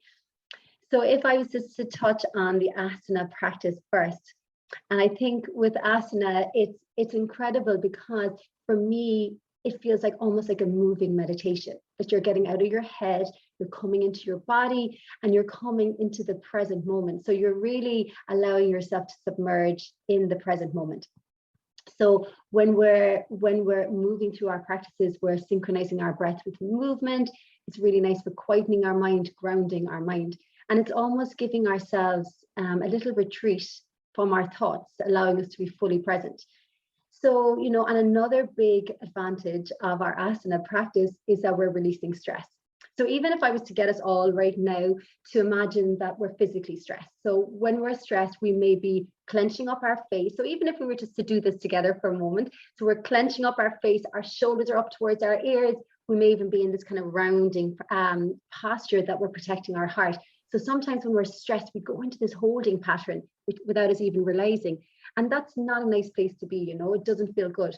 So if I was just to touch on the asana practice first, and I think with asana, it's incredible because for me, it feels like almost like a moving meditation, that you're getting out of your head, you're coming into your body, and you're coming into the present moment. So you're really allowing yourself to submerge in the present moment. So when we're moving through our practices, we're synchronizing our breath with movement. It's really nice for quietening our mind, grounding our mind. And it's almost giving ourselves a little retreat from our thoughts, allowing us to be fully present. So, and another big advantage of our asana practice is that we're releasing stress. So even if I was to get us all right now to imagine that we're physically stressed. So when we're stressed, we may be clenching up our face. So even if we were just to do this together for a moment, so we're clenching up our face, our shoulders are up towards our ears. We may even be in this kind of rounding posture that we're protecting our heart. So sometimes when we're stressed, we go into this holding pattern without us even realizing. And that's not a nice place to be, it doesn't feel good.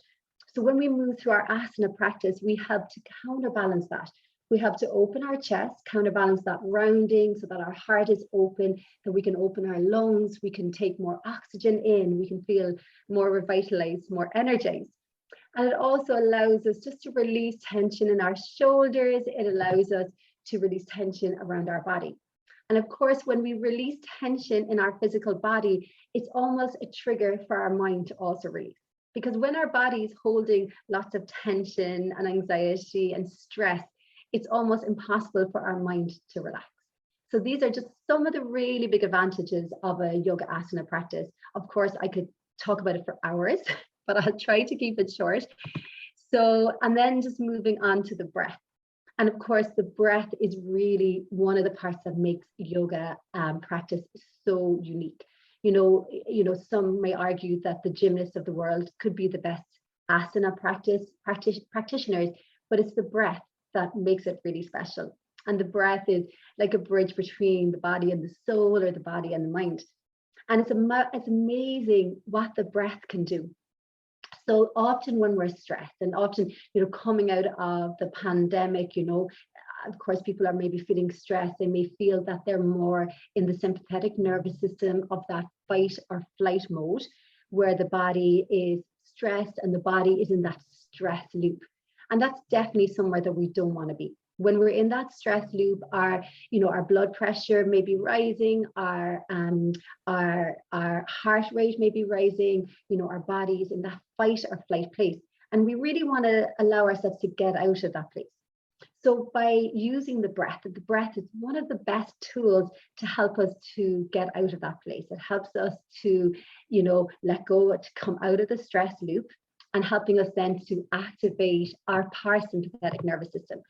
So when we move through our asana practice, we have to counterbalance that. We have to open our chest, counterbalance that rounding so that our heart is open, that we can open our lungs, we can take more oxygen in, we can feel more revitalized, more energized. And it also allows us just to release tension in our shoulders. It allows us to release tension around our body. And of course, when we release tension in our physical body, it's almost a trigger for our mind to also release. Because when our body is holding lots of tension and anxiety and stress, it's almost impossible for our mind to relax. So these are just some of the really big advantages of a yoga asana practice. Of course, I could talk about it for hours, but I'll try to keep it short. So, and then just moving on to the breath. And of course, the breath is really one of the parts that makes yoga practice so unique. Some may argue that the gymnasts of the world could be the best asana practitioners, but it's the breath that makes it really special. And the breath is like a bridge between the body and the soul, or the body and the mind. And it's amazing what the breath can do. So often when we're stressed, and often, coming out of the pandemic, of course, people are maybe feeling stressed. They may feel that they're more in the sympathetic nervous system of that fight or flight mode, where the body is stressed and the body is in that stress loop. And that's definitely somewhere that we don't want to be. When we're in that stress loop, our blood pressure may be rising, our heart rate may be rising, our bodies in that fight or flight place. And we really want to allow ourselves to get out of that place. So by using the breath is one of the best tools to help us to get out of that place. It helps us to, you know, let go, to come out of the stress loop, and helping us then to activate our parasympathetic nervous system.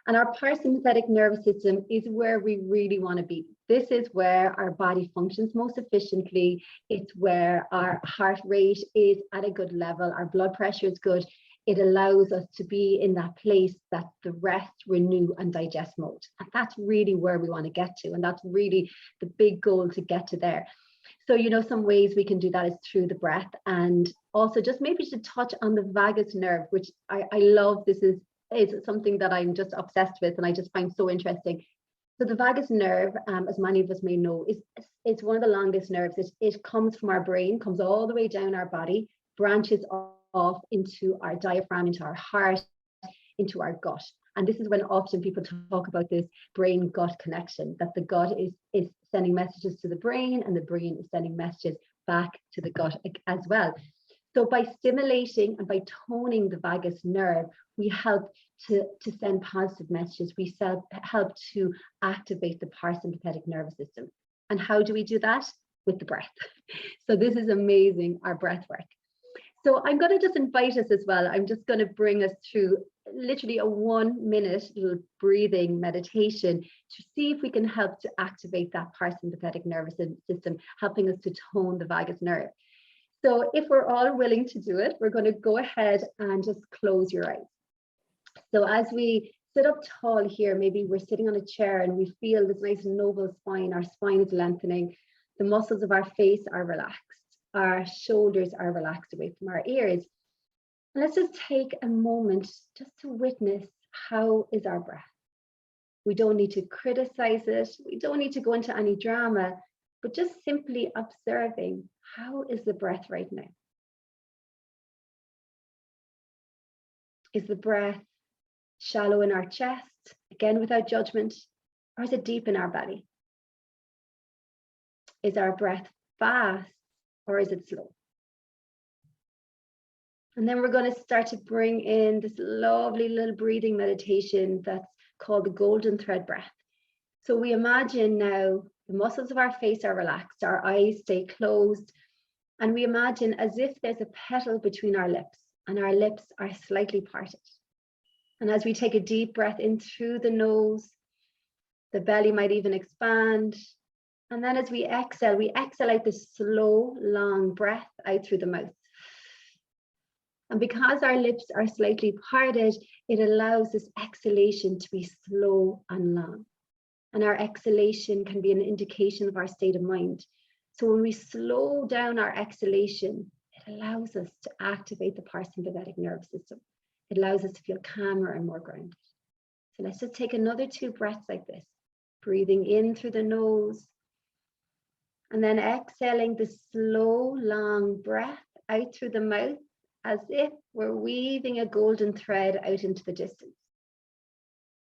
And our parasympathetic nervous system is where we really want to be. This is where our body functions most efficiently. It's where our heart rate is at a good level. Our blood pressure is good. It allows us to be in that place that the rest, renew, and digest mode. And that's really where we want to get to. And that's really the big goal, to get to there. So, you know, some ways we can do that is through the breath, and also just maybe to touch on the vagus nerve, which I love. This is something that I'm just obsessed with and I just find so interesting. So the vagus nerve, as many of us may know, is one of the longest nerves. It comes from our brain, comes all the way down our body, branches off into our diaphragm, into our heart, into our gut. And this is when often people talk about this brain-gut connection, that the gut is sending messages to the brain and the brain is sending messages back to the gut as well. So by stimulating and by toning the vagus nerve, we help to send positive messages. We help to activate the parasympathetic nervous system. And how do we do that? With the breath. So this is amazing, our breath work. So I'm going to just invite us as well. I'm just going to bring us through literally a 1-minute little breathing meditation to see if we can help to activate that parasympathetic nervous system, helping us to tone the vagus nerve. So if we're all willing to do it, we're going to go ahead and just close your eyes. So as we sit up tall here, maybe we're sitting on a chair and we feel this nice noble spine, our spine is lengthening, the muscles of our face are relaxed, our shoulders are relaxed away from our ears. And let's just take a moment just to witness, how is our breath? We don't need to criticize it, we don't need to go into any drama, but just simply observing, how is the breath right now? Is the breath shallow in our chest, again without judgment, or is it deep in our belly? Is our breath fast or is it slow? And then we're going to start to bring in this lovely little breathing meditation that's called the golden thread breath. So we imagine now the muscles of our face are relaxed, our eyes stay closed, and we imagine as if there's a petal between our lips and our lips are slightly parted. And as we take a deep breath in through the nose, the belly might even expand. And then as we exhale out this slow, long breath out through the mouth. And because our lips are slightly parted, it allows this exhalation to be slow and long. And our exhalation can be an indication of our state of mind. So when we slow down our exhalation, it allows us to activate the parasympathetic nervous system. It allows us to feel calmer and more grounded. So let's just take another 2 breaths like this. Breathing in through the nose. And then exhaling the slow, long breath out through the mouth, as if we're weaving a golden thread out into the distance.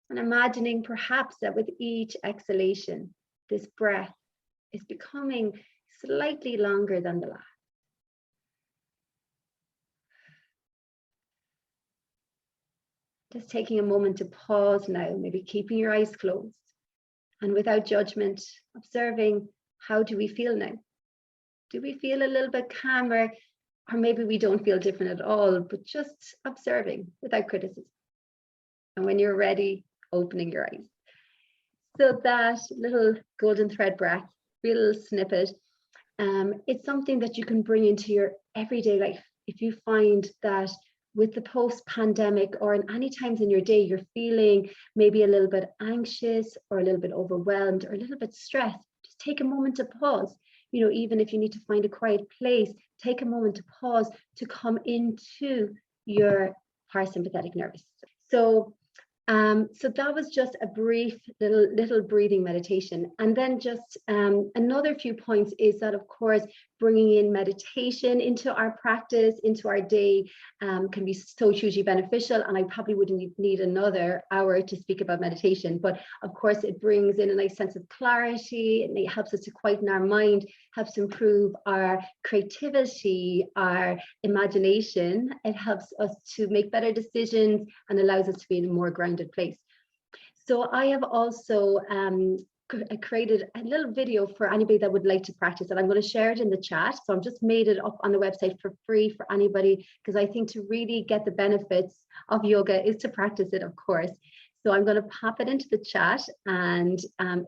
And imagining perhaps that with each exhalation, this breath is becoming slightly longer than the last. Just taking a moment to pause now, maybe keeping your eyes closed. And without judgment, observing, how do we feel now? Do we feel a little bit calmer? Or maybe we don't feel different at all, but just observing without criticism. And when you're ready, opening your eyes. So that little golden thread breath, real snippet, it's something that you can bring into your everyday life. If you find that with the post-pandemic or in any times in your day, you're feeling maybe a little bit anxious or a little bit overwhelmed or a little bit stressed, just take a moment to pause. You know, even if you need to find a quiet place, take a moment to pause to come into your parasympathetic nervous system. So that was just a brief little breathing meditation. And then just another few points is that, of course, bringing in meditation into our practice, into our day, can be so hugely beneficial. And I probably wouldn't need another hour to speak about meditation. But of course, it brings in a nice sense of clarity. It helps us to quieten our mind, helps improve our creativity, our imagination. It helps us to make better decisions and allows us to be in a more grounded place. So I have also created a little video for anybody that would like to practice, and I'm going to share it in the chat. So I've just made it up on the website for free for anybody, because I think to really get the benefits of yoga is to practice it, of course. So I'm going to pop it into the chat, and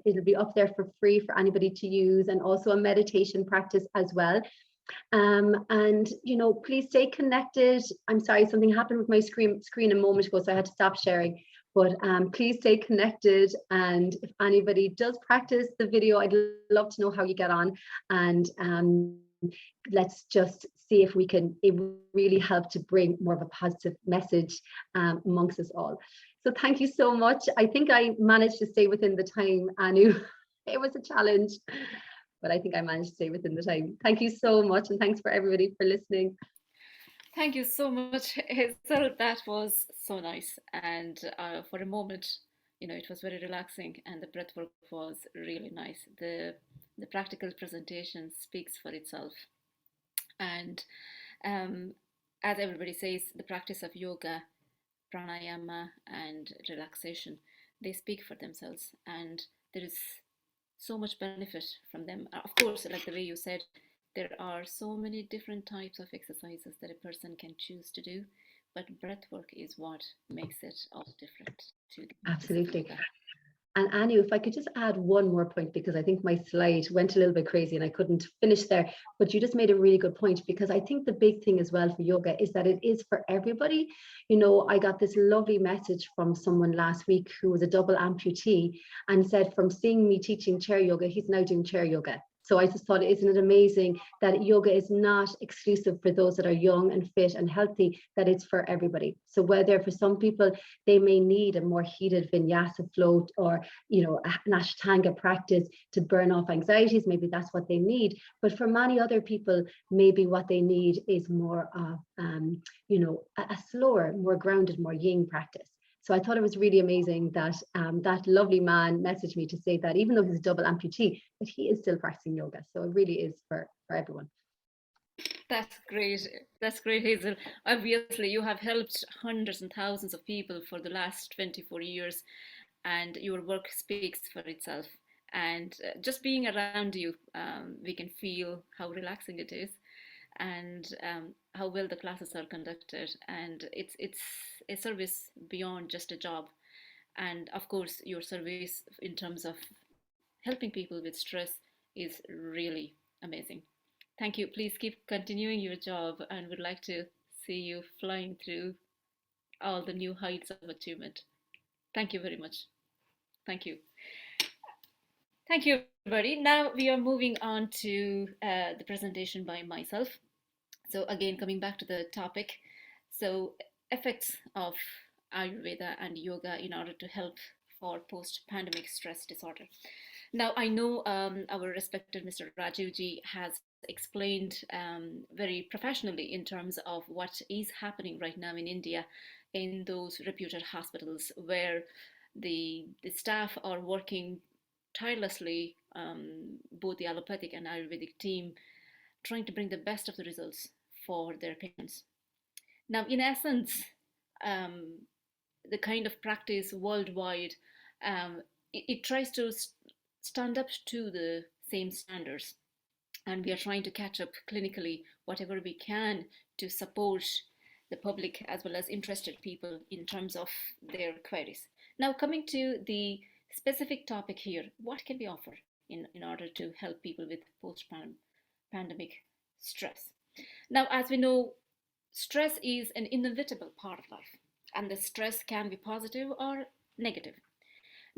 it'll be up there for free for anybody to use, and also a meditation practice as well. And please stay connected. I'm sorry, something happened with my screen a moment ago, so I had to stop sharing. But please stay connected, and if anybody does practice the video, I'd love to know how you get on, and let's just see if we can really help to bring more of a positive message amongst us all. So thank you so much. I think I managed to stay within the time, Anu. It was a challenge, but I think I managed to stay within the time. Thank you so much, and thanks for everybody for listening. Thank you so much, Hazel. That was so nice. And for a moment, it was very relaxing, and the breathwork was really nice. The practical presentation speaks for itself. And as everybody says, the practice of yoga, pranayama, and relaxation, they speak for themselves. And there is so much benefit from them. Of course, like the way you said, there are so many different types of exercises that a person can choose to do, but breath work is what makes it all different to the Absolutely. And Anu, if I could just add one more point, because I think my slide went a little bit crazy and I couldn't finish there, but you just made a really good point, because I think the big thing as well for yoga is that it is for everybody. I got this lovely message from someone last week who was a double amputee and said from seeing me teaching chair yoga, he's now doing chair yoga. So I just thought, isn't it amazing that yoga is not exclusive for those that are young and fit and healthy, that it's for everybody. So whether for some people, they may need a more heated vinyasa float, or, an ashtanga practice to burn off anxieties, maybe that's what they need. But for many other people, maybe what they need is more of, a slower, more grounded, more yin practice. So I thought it was really amazing that that lovely man messaged me to say that even though he's a double amputee, that he is still practicing yoga. So it really is for everyone. That's great. That's great, Hazel. Obviously, you have helped hundreds and thousands of people for the last 24 years, and your work speaks for itself. And just being around you, we can feel how relaxing it is, and how well the classes are conducted. And it's a service beyond just a job. And of course, your service in terms of helping people with stress is really amazing. Thank you. Please keep continuing your job, and would like to see you flying through all the new heights of achievement. Thank you very much. Thank you. Thank you, everybody. Now we are moving on to the presentation by myself. So again, coming back to the topic, so effects of Ayurveda and yoga in order to help for post-pandemic stress disorder. Now, I know our respected Mr. Rajivji has explained very professionally in terms of what is happening right now in India in those reputed hospitals, where the staff are working tirelessly, both the allopathic and Ayurvedic team, trying to bring the best of the results for their patients. Now, in essence, the kind of practice worldwide, it tries to stand up to the same standards, and we are trying to catch up clinically whatever we can to support the public as well as interested people in terms of their queries. Now, coming to the specific topic here, what can we offer in order to help people with post-pandemic stress? Now, as we know, stress is an inevitable part of life, and the stress can be positive or negative.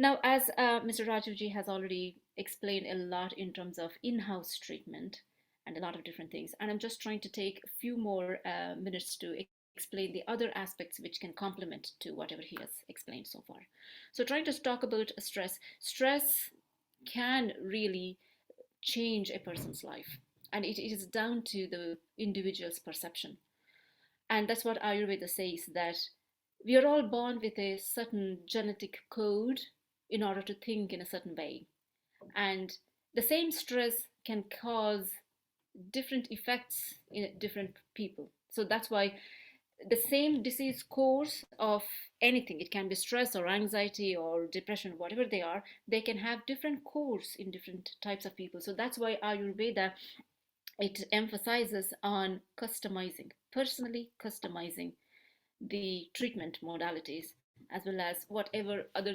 Now, as Mr. Rajivji has already explained a lot in terms of in-house treatment and a lot of different things, and I'm just trying to take a few more minutes to explain the other aspects which can complement to whatever he has explained so far. So trying to talk about stress. Stress can really change a person's life, and it is down to the individual's perception. And that's what Ayurveda says, that we are all born with a certain genetic code in order to think in a certain way. And the same stress can cause different effects in different people. So that's why the same disease course of anything. It can be stress or anxiety or depression, whatever they are. They can have different course in different types of people. So that's why Ayurveda, it emphasizes on customizing, personally customizing the treatment modalities, as well as whatever other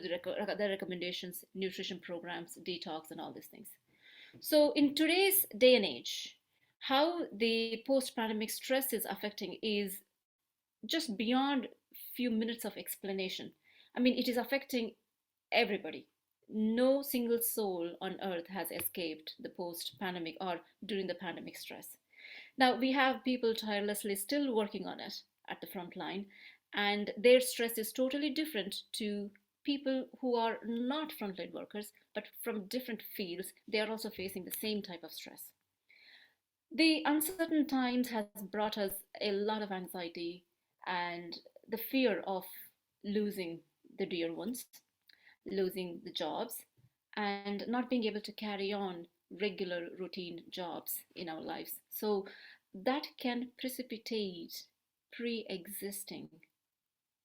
recommendations, nutrition programs, detox, and all these things. So in today's day and age, how the post-pandemic stress is affecting is just beyond few minutes of explanation. I mean, it is affecting everybody. No single soul on earth has escaped the post-pandemic or during the pandemic stress. Now, we have people tirelessly still working on it at the front line, and their stress is totally different to people who are not frontline workers, but from different fields. They are also facing the same type of stress. The uncertain times has brought us a lot of anxiety and the fear of losing the dear ones, losing the jobs, and not being able to carry on regular routine jobs in our lives. So that can precipitate pre-existing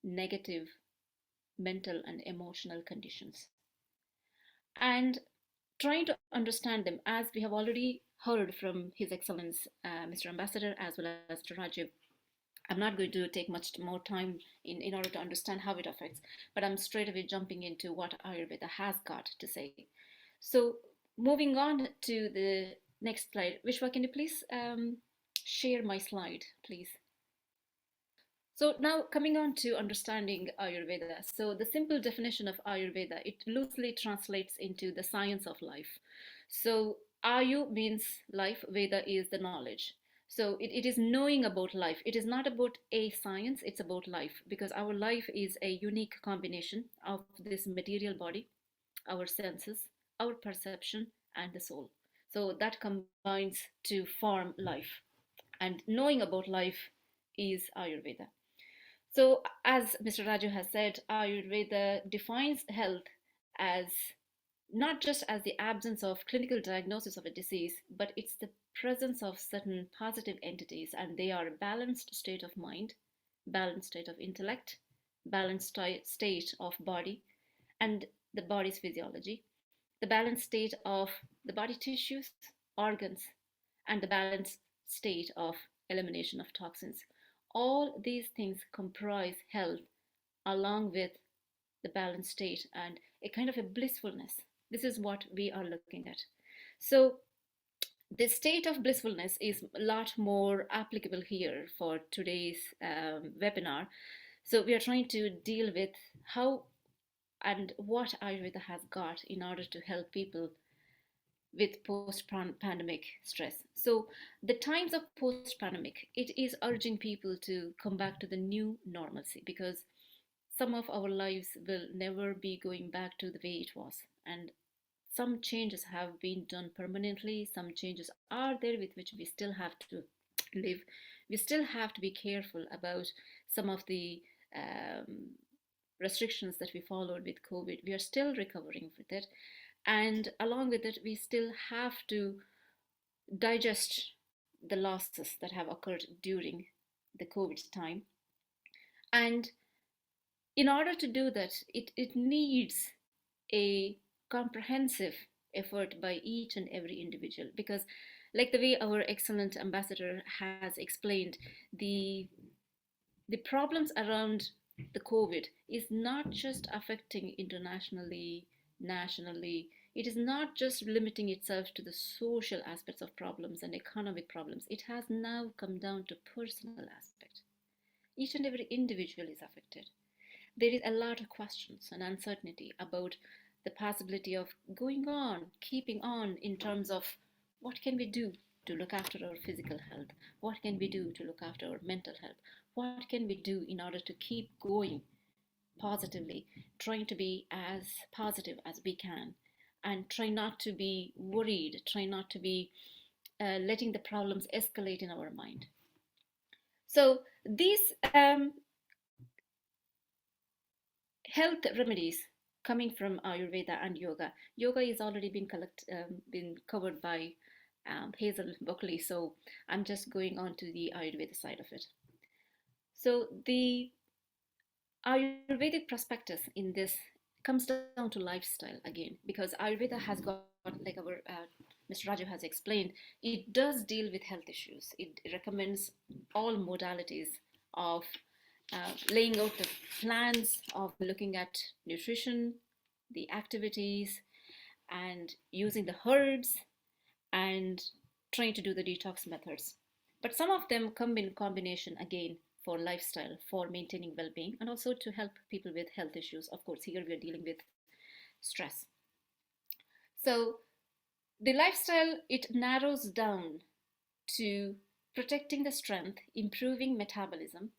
negative mental and emotional conditions. And trying to understand them, as we have already heard from His Excellence Mr. Ambassador as well as Mr. Rajiv. I'm not going to take much more time in order to understand how it affects, but I'm straight away jumping into what Ayurveda has got to say. So moving on to the next slide. Vishwa, can you please share my slide, please? So now coming on to understanding Ayurveda. So the simple definition of Ayurveda, it loosely translates into the science of life. So Ayu means life, Veda is the knowledge. So it is knowing about life. It is not about a science, it's about life, because our life is a unique combination of this material body, our senses, our perception, and the soul. So that combines to form life. And knowing about life is Ayurveda. So, as Mr. Raju has said, Ayurveda defines health as not just as the absence of clinical diagnosis of a disease, but it's the presence of certain positive entities, and they are a balanced state of mind, balanced state of intellect, balanced state of body, and the body's physiology, the balanced state of the body tissues, organs, and the balanced state of elimination of toxins. All these things comprise health along with the balanced state and a kind of a blissfulness. This is what we are looking at. So the state of blissfulness is a lot more applicable here for today's webinar. So we are trying to deal with how and what Ayurveda has got in order to help people with post-pandemic stress. So the times of post-pandemic, it is urging people to come back to the new normalcy, because some of our lives will never be going back to the way it was. And some changes have been done permanently. Some changes are there with which we still have to live. We still have to be careful about some of the restrictions that we followed with COVID. We are still recovering with it. And along with it, we still have to digest the losses that have occurred during the COVID time. And in order to do that, it needs a comprehensive effort by each and every individual, because like the way our excellent ambassador has explained, the problems around the COVID is not just affecting internationally, nationally. It is not just limiting itself to the social aspects of problems and economic problems. It has now come down to personal aspect. Each and every individual is affected. There is a lot of questions and uncertainty about the possibility of going on, keeping on, in terms of what can we do to look after our physical health? What can we do to look after our mental health? What can we do in order to keep going positively, trying to be as positive as we can, and try not to be worried, try not to be letting the problems escalate in our mind. So these health remedies coming from Ayurveda and Yoga. Yoga is already been covered by Hazel Buckley, so I'm just going on to the Ayurveda side of it. So the Ayurvedic prospectus in this comes down to lifestyle again, because Ayurveda has got, like our Mr. Raju has explained, it does deal with health issues. It recommends all modalities of laying out the plans of looking at nutrition, the activities, and using the herbs, and trying to do the detox methods. But some of them come in combination again for lifestyle, for maintaining well-being, and also to help people with health issues. Of course, here we are dealing with stress. So the lifestyle, it narrows down to protecting the strength, improving metabolism,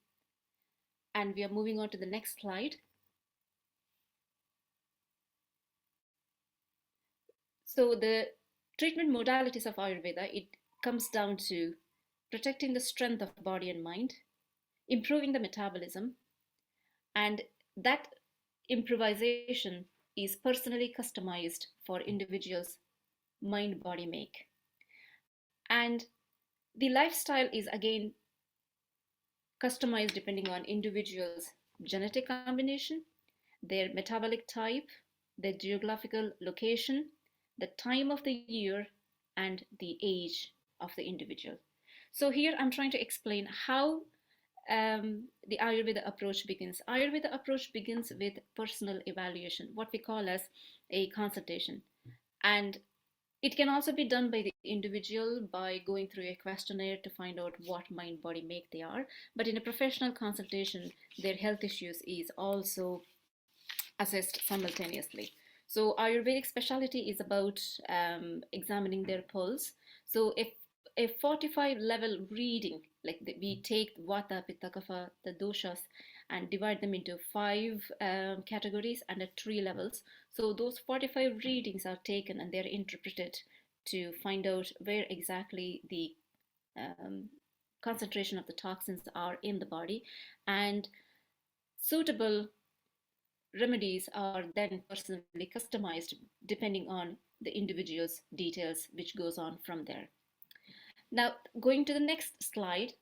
and we are moving on to the next slide. So the treatment modalities of Ayurveda, it comes down to protecting the strength of body and mind, improving the metabolism, and that improvisation is personally customized for individuals' mind body make. And the lifestyle is again customized depending on individuals' genetic combination, their metabolic type, their geographical location, the time of the year, and the age of the individual. So here I'm trying to explain how the Ayurveda approach begins. Ayurveda approach begins with personal evaluation, what we call as a consultation. And it can also be done by the individual by going through a questionnaire to find out what mind body make they are. But in a professional consultation, their health issues is also assessed simultaneously. So Ayurvedic specialty is about examining their pulse. So if a 45 level reading, like we take Vata, Pitta, Kapha, the doshas, and divide them into 5 categories and at 3 levels. So those 45 readings are taken and they're interpreted to find out where exactly the concentration of the toxins are in the body, and suitable remedies are then personally customized depending on the individual's details, which goes on from there. Now, going to the next slide.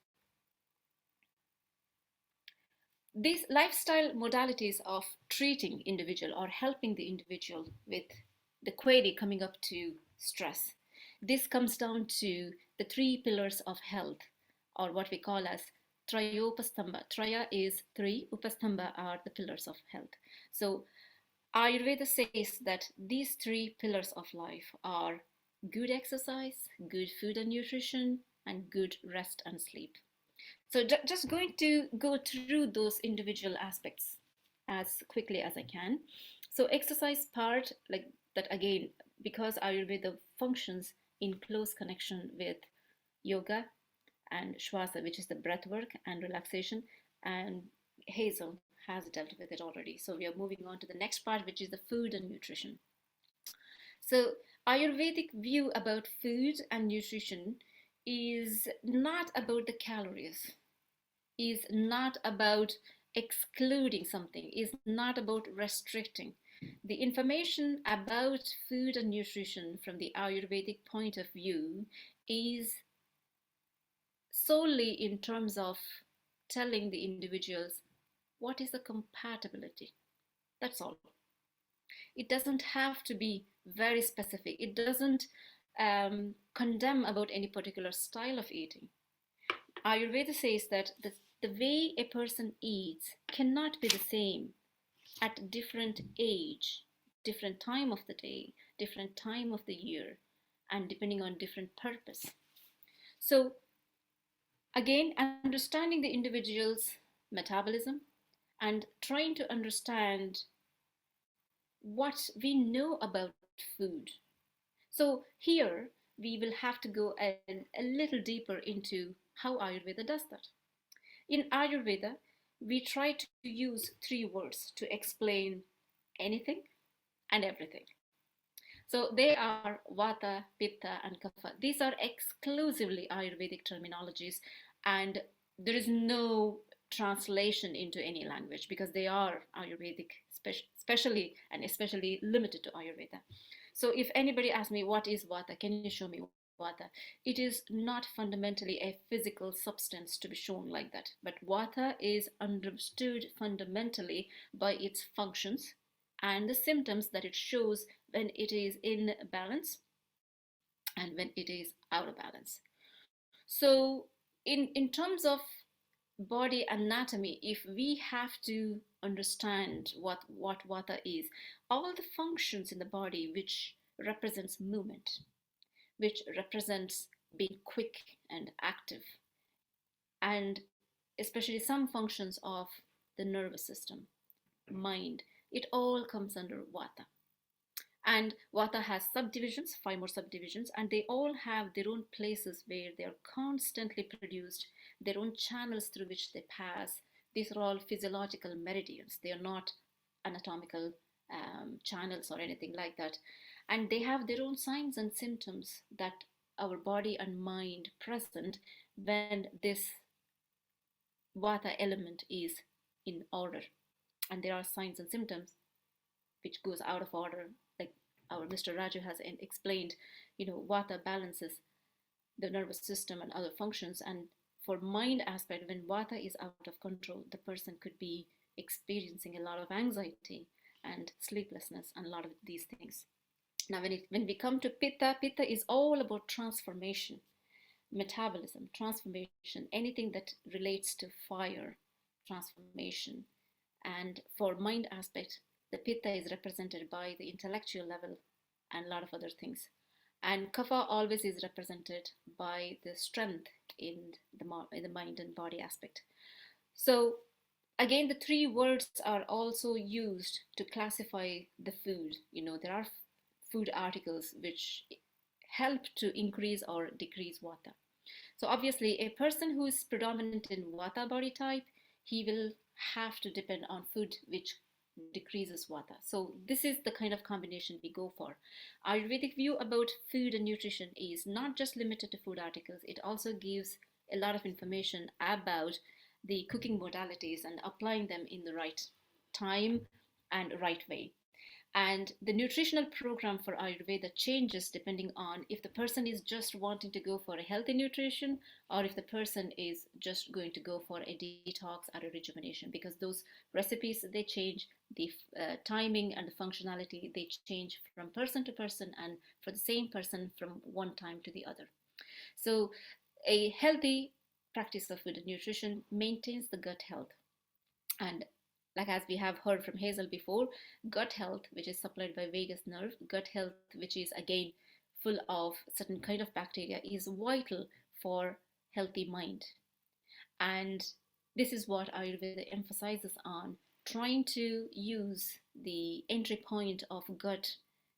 These lifestyle modalities of treating individual or helping the individual with the query coming up to stress. This comes down to the 3 pillars of health, or what we call as Trayopastamba. Traya is 3, Upastamba are the pillars of health. So Ayurveda says that these 3 pillars of life are good exercise, good food and nutrition, and good rest and sleep. So just going to go through those individual aspects as quickly as I can. So exercise part, like that again, because Ayurveda functions in close connection with yoga and shwasa, which is the breath work and relaxation, and Hazel has dealt with it already. So we are moving on to the next part, which is the food and nutrition. So Ayurvedic view about food and nutrition is not about the calories, is not about excluding something, is not about restricting. The information about food and nutrition from the Ayurvedic point of view is solely in terms of telling the individuals what is the compatibility. That's all. It doesn't have to be very specific. It doesn't condemn about any particular style of eating. Ayurveda says that the way a person eats cannot be the same at different age, different time of the day, different time of the year, and depending on different purpose. So again, understanding the individual's metabolism and trying to understand what we know about food. So here we will have to go a little deeper into how Ayurveda does that. In Ayurveda, we try to use 3 words to explain anything and everything. So they are Vata, Pitta, and Kapha. These are exclusively Ayurvedic terminologies, and there is no translation into any language because they are Ayurvedic, especially limited to Ayurveda. So if anybody asks me what is Vata, can you show me Vata. It is not fundamentally a physical substance to be shown like that, but Vata is understood fundamentally by its functions and the symptoms that it shows when it is in balance and when it is out of balance. So in terms of body anatomy, if we have to understand what Vata is, all the functions in the body which represents movement, which represents being quick and active, and especially some functions of the nervous system, mind, it all comes under Vata. And Vata has subdivisions, 5 more subdivisions, and they all have their own places where they are constantly produced, their own channels through which they pass. These are all physiological meridians. They are not anatomical channels or anything like that. And they have their own signs and symptoms that our body and mind present when this Vata element is in order. And there are signs and symptoms which goes out of order, like our Mr. Raju has explained. Vata balances the nervous system and other functions, and for mind aspect, when Vata is out of control, the person could be experiencing a lot of anxiety and sleeplessness and a lot of these things. Now when we come to Pitta, Pitta is all about transformation, metabolism, transformation, anything that relates to fire, transformation. And for mind aspect, the Pitta is represented by the intellectual level and a lot of other things. And Kapha always is represented by the strength in the mind and body aspect. So again, the 3 words are also used to classify the food. There are food articles which help to increase or decrease Vata. So obviously, a person who is predominant in Vata body type, he will have to depend on food which decreases Vata. So this is the kind of combination we go for. Ayurvedic view about food and nutrition is not just limited to food articles. It also gives a lot of information about the cooking modalities and applying them in the right time and right way. And the nutritional program for Ayurveda changes depending on if the person is just wanting to go for a healthy nutrition or if the person is just going to go for a detox or a rejuvenation, because those recipes, they change, the timing and the functionality, they change from person to person and for the same person from one time to the other. So a healthy practice of food and nutrition maintains the gut health. And like as we have heard from Hazel before, gut health, which is supplied by vagus nerve, gut health, which is again full of certain kind of bacteria, is vital for healthy mind. And this is what Ayurveda emphasizes on, trying to use the entry point of gut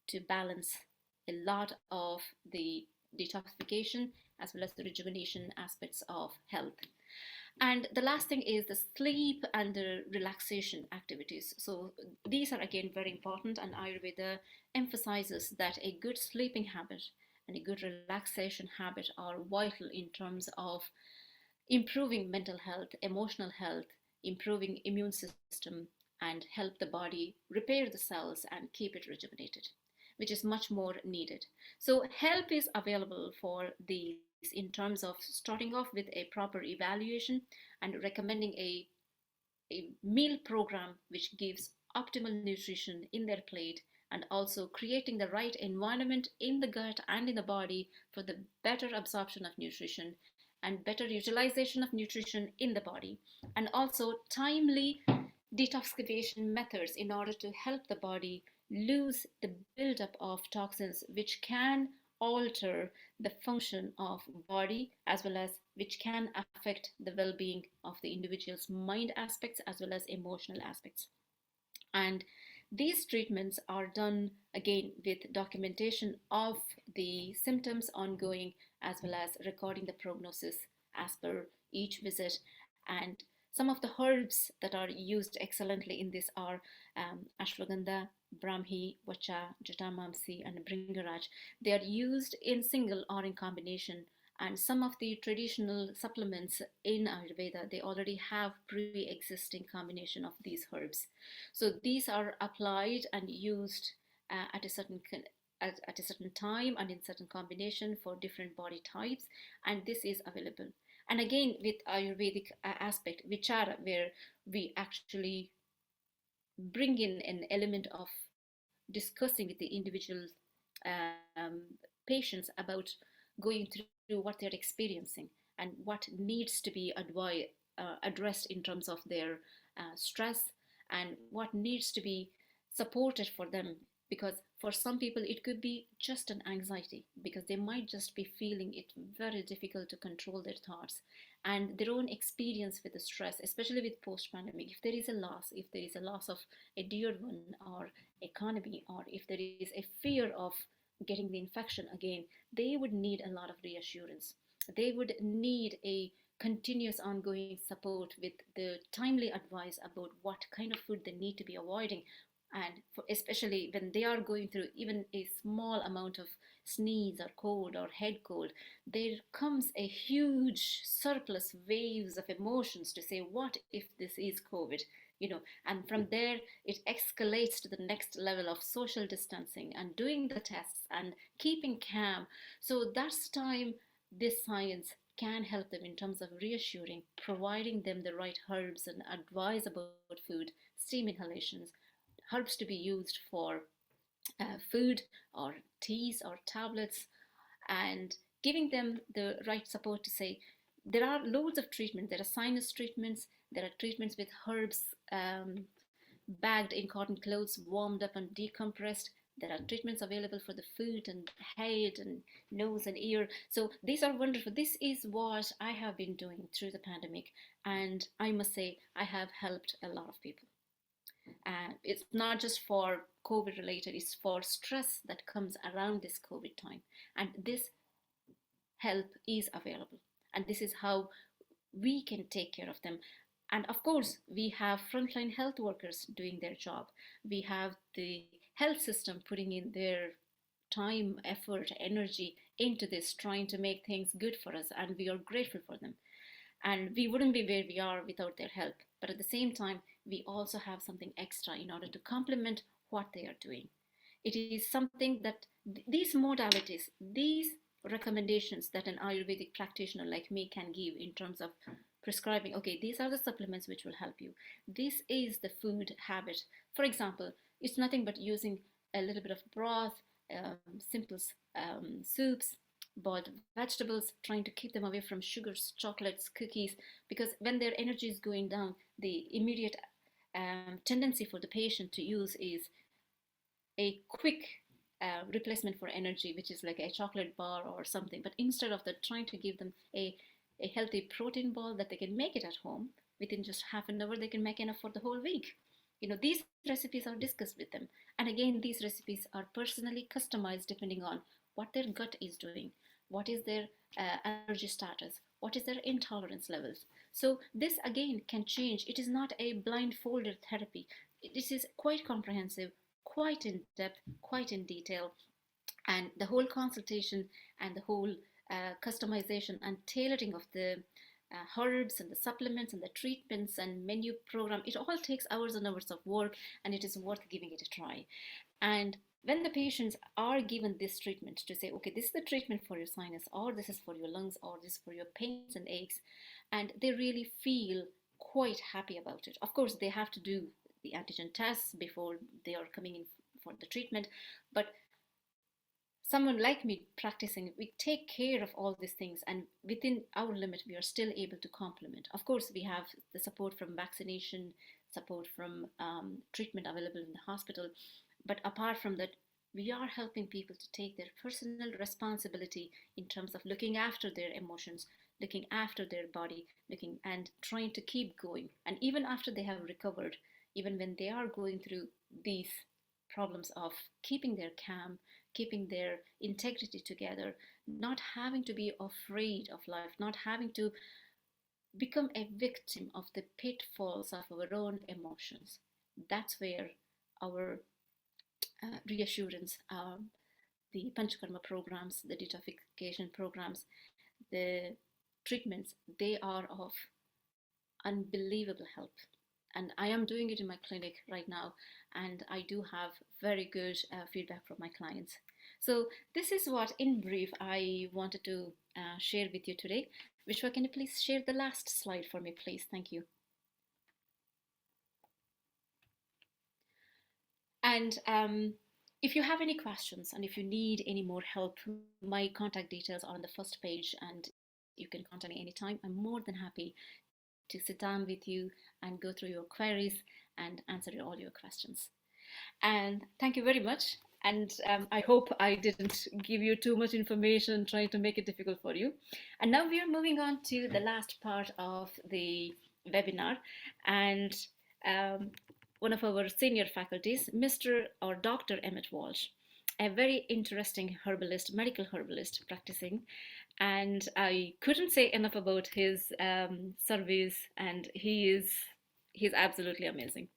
to balance a lot of the detoxification as well as the rejuvenation aspects of health. And the last thing is the sleep and the relaxation activities. So these are again very important, and Ayurveda emphasizes that a good sleeping habit and a good relaxation habit are vital in terms of improving mental health, emotional health, improving immune system, and help the body repair the cells and keep it rejuvenated, which is much more needed. So help is available for these in terms of starting off with a proper evaluation and recommending a meal program which gives optimal nutrition in their plate, and also creating the right environment in the gut and in the body for the better absorption of nutrition and better utilization of nutrition in the body, and also timely detoxification methods in order to help the body lose the buildup of toxins which can alter the function of body as well as which can affect the well-being of the individual's mind aspects as well as emotional aspects. And these treatments are done again with documentation of the symptoms ongoing as well as recording the prognosis as per each visit. And some of the herbs that are used excellently in this are ashwagandha, brahmi, vacha, jatamamsi, and bringaraj. They are used in single or in combination. And some of the traditional supplements in Ayurveda, they already have pre-existing combination of these herbs. So these are applied and used at a certain at a certain time and in certain combination for different body types, and this is available. And again, with Ayurvedic aspect, vichara, where we actually bring in an element of discussing with the individual um, patients about going through what they're experiencing and what needs to be addressed in terms of their stress, and what needs to be supported for them, because for some people it could be just an anxiety, because they might just be feeling it very difficult to control their thoughts and their own experience with the stress, especially with post-pandemic. If there is a loss, if there is a loss of a dear one or economy, or if there is a fear of getting the infection again, they would need a lot of reassurance. They would need a continuous ongoing support with the timely advice about what kind of food they need to be avoiding. And especially when they are going through even a small amount of sneeze or cold or head cold, there comes a huge surplus waves of emotions to say, what if this is COVID? And from there it escalates to the next level of social distancing and doing the tests and keeping calm. So that's time this science can help them in terms of reassuring, providing them the right herbs and advice about food, steam inhalations, herbs to be used for food or teas or tablets, and giving them the right support to say, there are loads of treatments. There are sinus treatments, there are treatments with herbs bagged in cotton clothes, warmed up and decompressed. There are treatments available for the foot and head and nose and ear. So these are wonderful. This is what I have been doing through the pandemic, and I must say I have helped a lot of people. It's not just for COVID related, it's for stress that comes around this COVID time. And this help is available. And this is how we can take care of them. And of course, we have frontline health workers doing their job. We have the health system putting in their time, effort, energy into this, trying to make things good for us. And we are grateful for them. And we wouldn't be where we are without their help. But at the same time, we also have something extra in order to complement what they are doing. It is something that these modalities, these recommendations that an Ayurvedic practitioner like me can give in terms of prescribing, okay, these are the supplements which will help you. This is the food habit. For example, it's nothing but using a little bit of broth, simple soups, boiled vegetables, trying to keep them away from sugars, chocolates, cookies, because when their energy is going down, the immediate tendency for the patient to use is a quick replacement for energy, which is like a chocolate bar or something. But instead of that, trying to give them a healthy protein ball that they can make it at home within just half an hour, they can make enough for the whole week. These recipes are discussed with them. And again, these recipes are personally customized depending on what their gut is doing, what is their allergy status, what is their intolerance levels. So this again can change. It is not a blindfolded therapy. This is quite comprehensive, quite in depth, quite in detail. And the whole consultation and the whole customization and tailoring of the herbs and the supplements and the treatments and menu program, it all takes hours and hours of work, and it is worth giving it a try. And when the patients are given this treatment to say, okay, this is the treatment for your sinus, or this is for your lungs, or this is for your pains and aches, and they really feel quite happy about it. Of course, they have to do the antigen tests before they are coming in for the treatment, but someone like me practicing, we take care of all these things, and within our limit, we are still able to complement. Of course, we have the support from vaccination, support from treatment available in the hospital. But apart from that, we are helping people to take their personal responsibility in terms of looking after their emotions, looking after their body, and trying to keep going. And even after they have recovered, even when they are going through these problems of keeping their calm, keeping their integrity together, not having to be afraid of life, not having to become a victim of the pitfalls of our own emotions. That's where our reassurance, the Panchakarma programs, the detoxification programs, the treatments, they are of unbelievable help. And I am doing it in my clinic right now, and I do have very good feedback from my clients. So this is what, in brief, I wanted to share with you today. Vishwa, can you please share the last slide for me, please? Thank you. And if you have any questions and if you need any more help, my contact details are on the first page and you can contact me anytime. I'm more than happy to sit down with you and go through your queries and answer all your questions. And thank you very much. And I hope I didn't give you too much information trying to make it difficult for you. And now we are moving on to the last part of the webinar. And one of our senior faculties, Mr. or Dr. Emmett Walsh, a very interesting herbalist, medical herbalist practicing. And I couldn't say enough about his service, and he's absolutely amazing.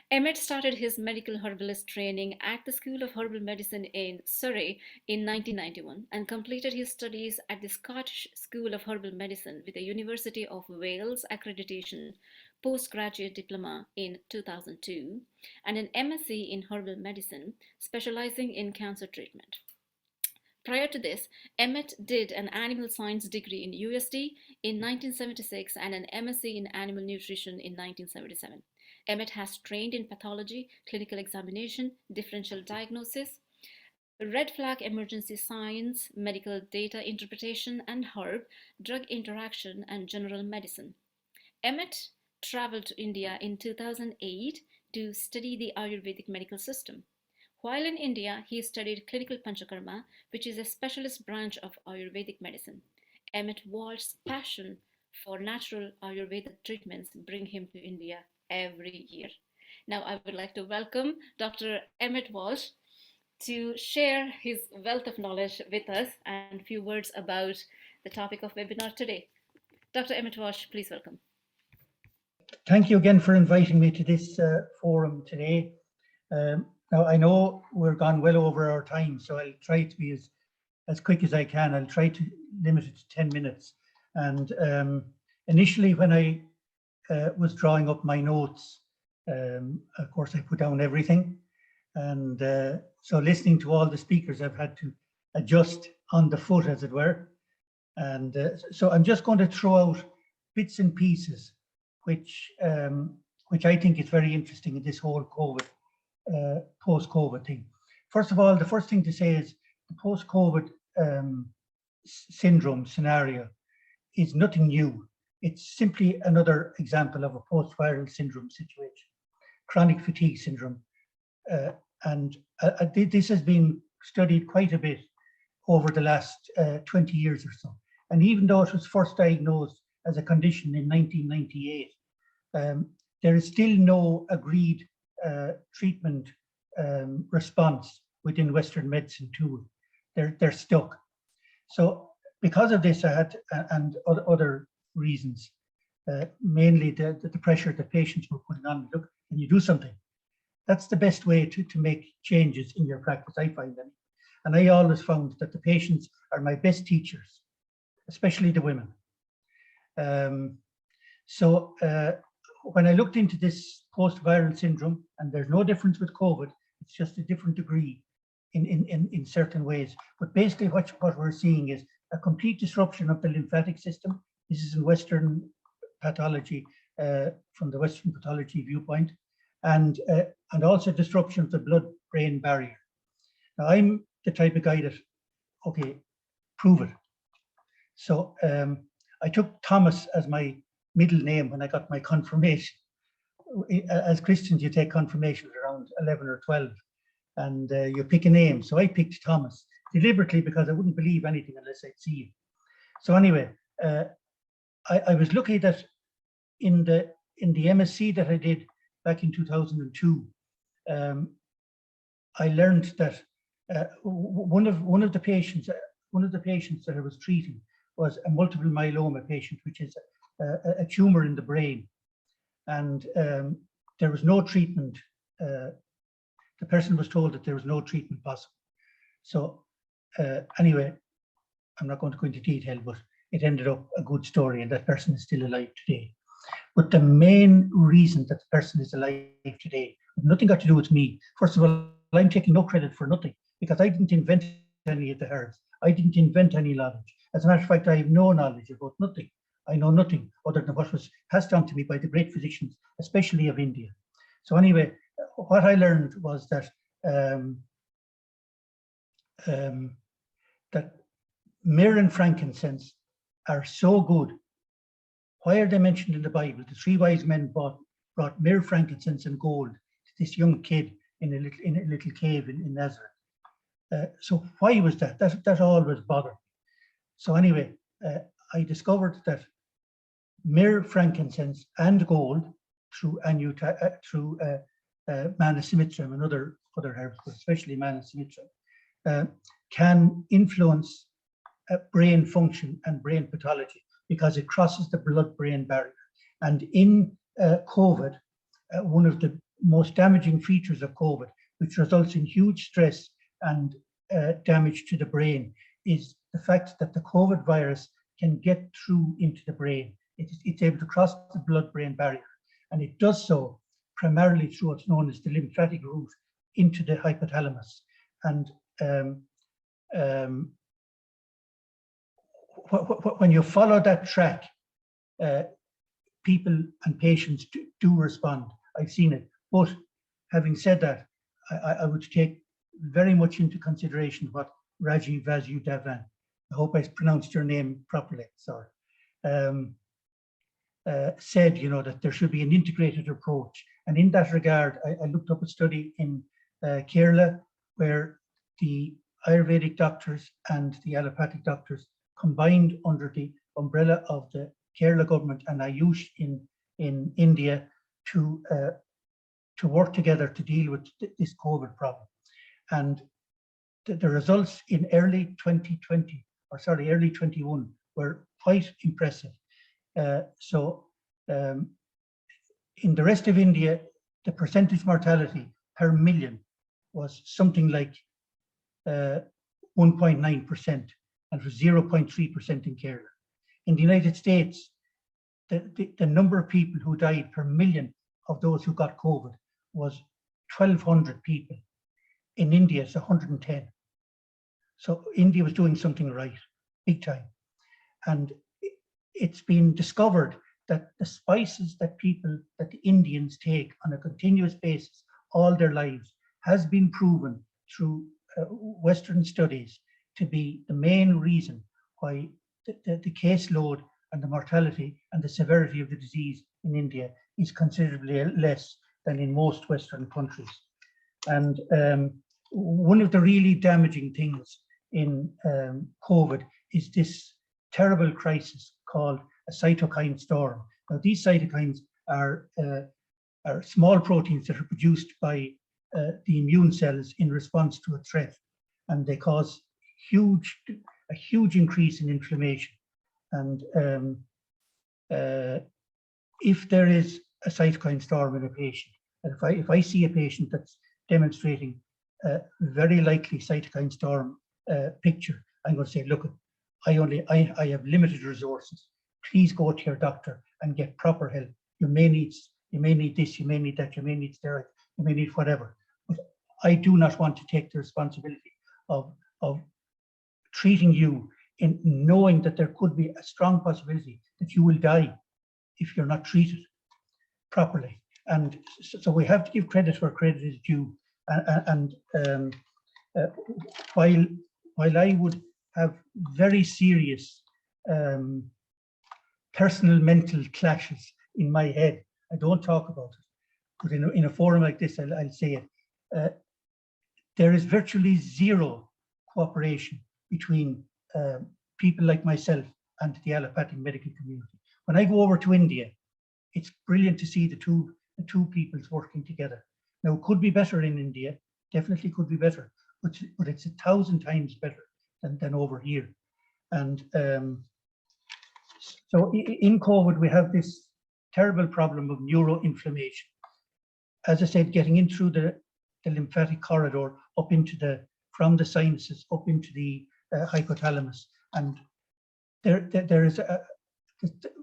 Emmett started his medical herbalist training at the School of Herbal Medicine in Surrey in 1991 and completed his studies at the Scottish School of Herbal Medicine with the University of Wales accreditation postgraduate diploma in 2002 and an MSc in herbal medicine specializing in cancer treatment. Prior to this, Emmett did an animal science degree in USD in 1976 and an MSc in animal nutrition in 1977. Emmett has trained in pathology, clinical examination, differential diagnosis, red flag emergency science, medical data interpretation, and herb, drug interaction, and general medicine. Emmett traveled to India in 2008 to study the Ayurvedic medical system. While in India, he studied clinical panchakarma, which is a specialist branch of Ayurvedic medicine. Emmett Walsh's passion for natural Ayurvedic treatments bring him to India every year. Now, I would like to welcome Dr. Emmett Walsh to share his wealth of knowledge with us and a few words about the topic of webinar today. Dr. Emmett Walsh, please welcome. Thank you again for inviting me to this forum today. Now, I know we're gone well over our time, so I'll try to be as quick as I can. I'll try to limit it to 10 minutes. And initially, when I was drawing up my notes, of course, I put down everything. And so listening to all the speakers, I've had to adjust on the foot, as it were. And so I'm just going to throw out bits and pieces, which I think is very interesting in this whole COVID, post-COVID thing. First of all, the first thing to say is the post-COVID syndrome scenario is nothing new. It's simply another example of a post-viral syndrome situation, chronic fatigue syndrome. And this has been studied quite a bit over the last 20 years or so. And even though it was first diagnosed as a condition in 1998, there is still no agreed treatment response within Western medicine to it. They're stuck. So because of this, I had, and other reasons, mainly the pressure that patients were putting on me. Look, can you do something? That's the best way to make changes in your practice, I find them. And I always found that the patients are my best teachers, especially the women. So when I looked into this post-viral syndrome, and there's no difference with COVID, it's just a different degree in certain ways. But basically what we're seeing is a complete disruption of the lymphatic system. This is in Western pathology, from the Western pathology viewpoint, and also disruption of the blood-brain barrier. Now, I'm the type of guy that, okay, prove it. So I took Thomas as my middle name when I got my confirmation. As Christians, you take confirmations around 11 or 12, and you pick a name. So I picked Thomas deliberately because I wouldn't believe anything unless I'd see it. So anyway, I was lucky that in the MSc that I did back in 2002, I learned that one of the patients that I was treating was a multiple myeloma patient, which is a tumor in the brain, and there was no treatment. The person was told that there was no treatment possible. So anyway, I'm not going to go into detail, but it ended up a good story, and that person is still alive today. But the main reason that the person is alive today, nothing got to do with me. First of all, I'm taking no credit for nothing. because I didn't invent any of the herbs. I didn't invent any knowledge. As a matter of fact, I have no knowledge about nothing. I know nothing other than what was passed on to me by the great physicians, especially of India. So anyway, what I learned was that that myrrh and frankincense are so good. Why are they mentioned in the Bible? The 3 wise men brought myrrh, frankincense, and gold to this young kid in a little cave in Nazareth. So why was that? That always bothered me. So anyway, I discovered that myrrh, frankincense, and gold through Mana Simitram and other herbs, but especially Mana Simitram, can influence brain function and brain pathology because it crosses the blood-brain barrier. And in COVID, one of the most damaging features of COVID, which results in huge stress and damage to the brain, is the fact that the COVID virus can get through into the brain. It's able to cross the blood-brain barrier, and it does so primarily through what's known as the lymphatic route into the hypothalamus. And when you follow that track, people and patients do respond. I've seen it. But having said that, I would take very much into consideration what Rajiv Vasudevan, I hope I pronounced your name properly, sorry, said, that there should be an integrated approach. And in that regard, I looked up a study in Kerala where the Ayurvedic doctors and the allopathic doctors combined under the umbrella of the Kerala government and Ayush in India to work together to deal with this COVID problem. And the results in early 21 were quite impressive. So in the rest of India, the percentage mortality per million was something like 1.9%, and was 0.3% in Kerala. In the United States, the number of people who died per million of those who got COVID was 1,200 people. In India, it's 110. So India was doing something right, big time. And it's been discovered that the spices that the Indians take on a continuous basis all their lives has been proven through Western studies to be the main reason why the caseload and the mortality and the severity of the disease in India is considerably less than in most Western countries. And one of the really damaging things in COVID is this terrible crisis called a cytokine storm. Now, these cytokines are small proteins that are produced by the immune cells in response to a threat, and they cause a huge increase in inflammation. And if there is a cytokine storm in a patient, and if I see a patient that's demonstrating a very likely cytokine storm picture, I'm going to say, look, I have limited resources. Please go to your doctor and get proper help. You may need this, you may need that, you may need steroids, you may need whatever. But I do not want to take the responsibility of treating you in knowing that there could be a strong possibility that you will die if you're not treated properly. And so we have to give credit where credit is due. And while I would have very serious personal mental clashes in my head, I don't talk about it, but in a forum like this, I'll say it. There is virtually zero cooperation between people like myself and the allopathic medical community. When I go over to India, it's brilliant to see the two peoples working together. Now, it could be better in India, definitely could be better, but it's 1,000 times better than over here. And so in COVID, we have this terrible problem of neuroinflammation. As I said, getting in through the lymphatic corridor up into from the sinuses up into the hypothalamus. And there is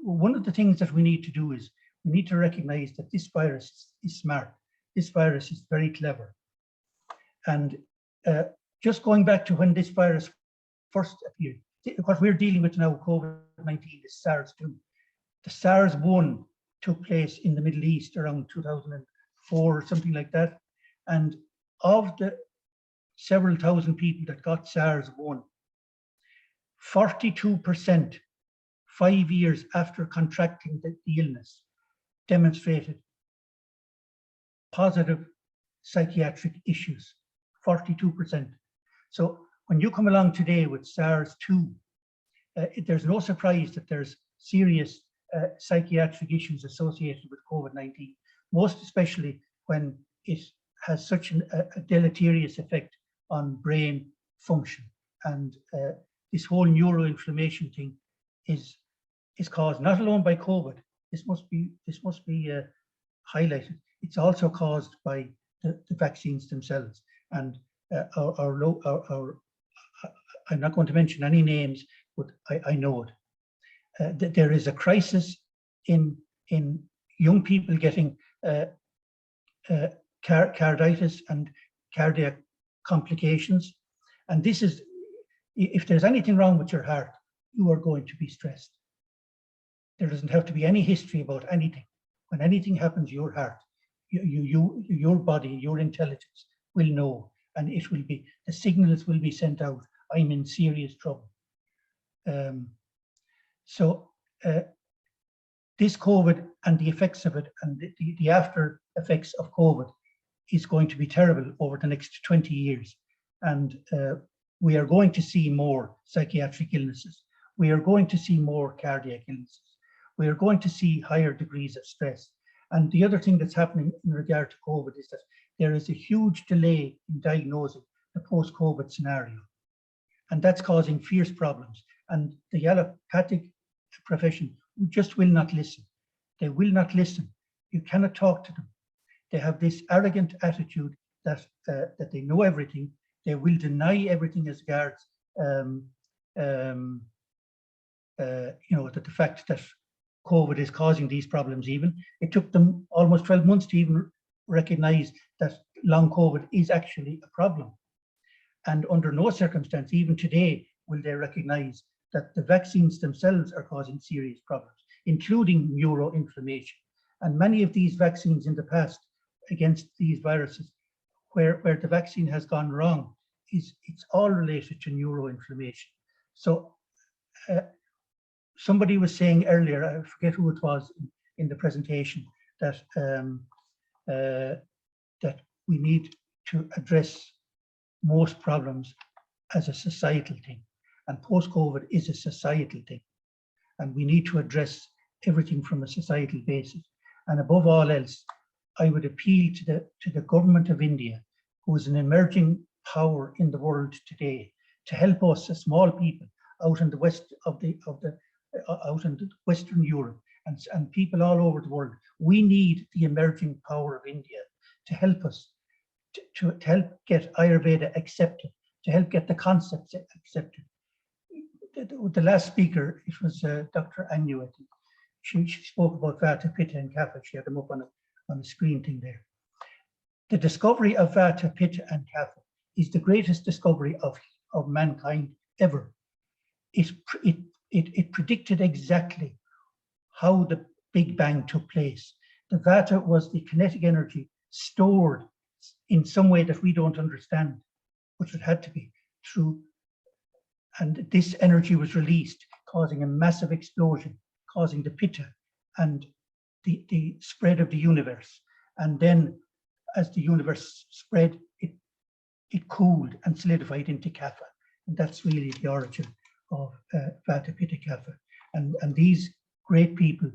one of the things that we need to do is we need to recognize that this virus is smart. This virus is very clever. And just going back to when this virus first appeared, what we're dealing with now, COVID-19, is SARS-2. The SARS-1 took place in the Middle East around 2004 or something like that. And of the several thousand people that got SARS-1, 42%, 5 years after contracting the illness, demonstrated positive psychiatric issues, 42%. So when you come along today with SARS-2, there's no surprise that there's serious psychiatric issues associated with COVID-19, most especially when it has such a deleterious effect on brain function. And this whole neuroinflammation thing is caused not alone by COVID. This must be highlighted. It's also caused by the vaccines themselves. And I'm not going to mention any names, but I know it. There is a crisis in young people getting carditis and cardiac complications. And this is, if there's anything wrong with your heart, you are going to be stressed. There doesn't have to be any history about anything. When anything happens, your heart, your body, your intelligence will know, and it will be, the signals will be sent out. I'm in serious trouble. This COVID and the effects of it and the after effects of COVID is going to be terrible over the next 20 years. And we are going to see more psychiatric illnesses. We are going to see more cardiac illnesses. We are going to see higher degrees of stress. And the other thing that's happening in regard to COVID is that there is a huge delay in diagnosing the post-COVID scenario. And that's causing fierce problems. And the allopathic profession just will not listen. They will not listen. You cannot talk to them. They have this arrogant attitude that they know everything. They will deny everything as regards, that the fact that COVID is causing these problems even. It took them almost 12 months to even recognize that long COVID is actually a problem. And under no circumstance, even today, will they recognize that the vaccines themselves are causing serious problems, including neuroinflammation. And many of these vaccines in the past against these viruses, where the vaccine has gone wrong, it's all related to neuroinflammation. So somebody was saying earlier, I forget who it was in the presentation, that that we need to address most problems as a societal thing. And post-COVID is a societal thing. And we need to address everything from a societal basis. And above all else, I would appeal to the government of India, who is an emerging power in the world today, to help us, as small people, out in the west out in Western Europe and people all over the world. We need the emerging power of India to help us, to help get Ayurveda accepted, to help get the concepts accepted. The last speaker, it was Dr. Anu, I think. She spoke about Vata, Pitta, and Kapha. She had them up on a screen thing there. The discovery of Vata, Pitta, and Kapha is the greatest discovery of mankind ever. It predicted exactly how the Big Bang took place. The Vata was the kinetic energy stored in some way that we don't understand, which it had to be through. And this energy was released, causing a massive explosion, causing the Pitta and the spread of the universe. And then as the universe spread, it cooled and solidified into Kapha. And that's really the origin of Vata, Pitta, Kapha. And these great people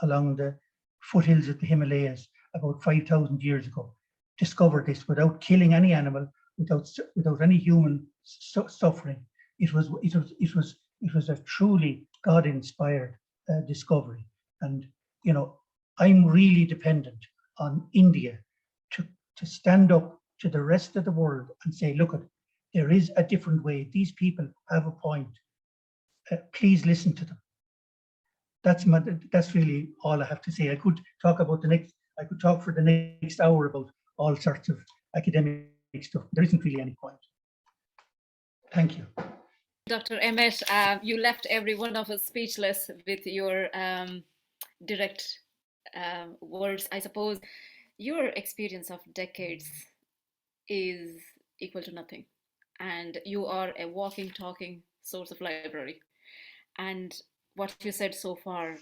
along the foothills of the Himalayas about 5,000 years ago discovered this without killing any animal, without any human suffering. It was a truly God-inspired discovery. And I'm really dependent on India to stand up to the rest of the world and say, look, there is a different way. These people have a point. Please listen to them. That's really all I have to say. I could talk for the next hour about all sorts of academic stuff. There isn't really any point. Thank you. Dr. Emmett, you left every one of us speechless with your direct words. I suppose your experience of decades is equal to nothing, and you are a walking, talking source of library. And what you said so far,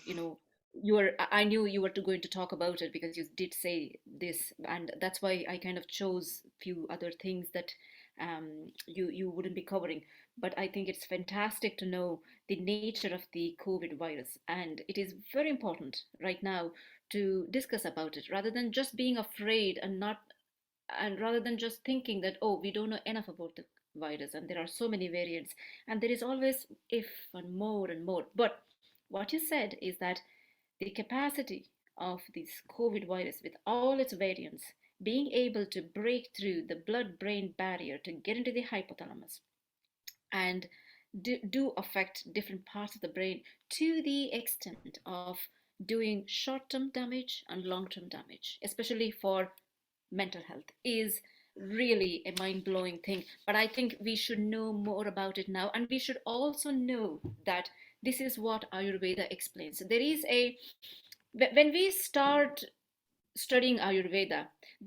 I knew you were going to talk about it because you did say this, and that's why I kind of chose a few other things that you wouldn't be covering. But I think it's fantastic to know the nature of the COVID virus, and it is very important right now to discuss about it rather than just being afraid and rather than just thinking that, oh, we don't know enough about the virus and there are so many variants and there is always if and more and more. But what you said is that the capacity of this COVID virus with all its variants being able to break through the blood brain barrier to get into the hypothalamus and do affect different parts of the brain to the extent of doing short-term damage and long-term damage, especially for mental health, is really a mind-blowing thing. But I think we should know more about it now, and we should also know that this is what Ayurveda explains. There is when we start studying Ayurveda,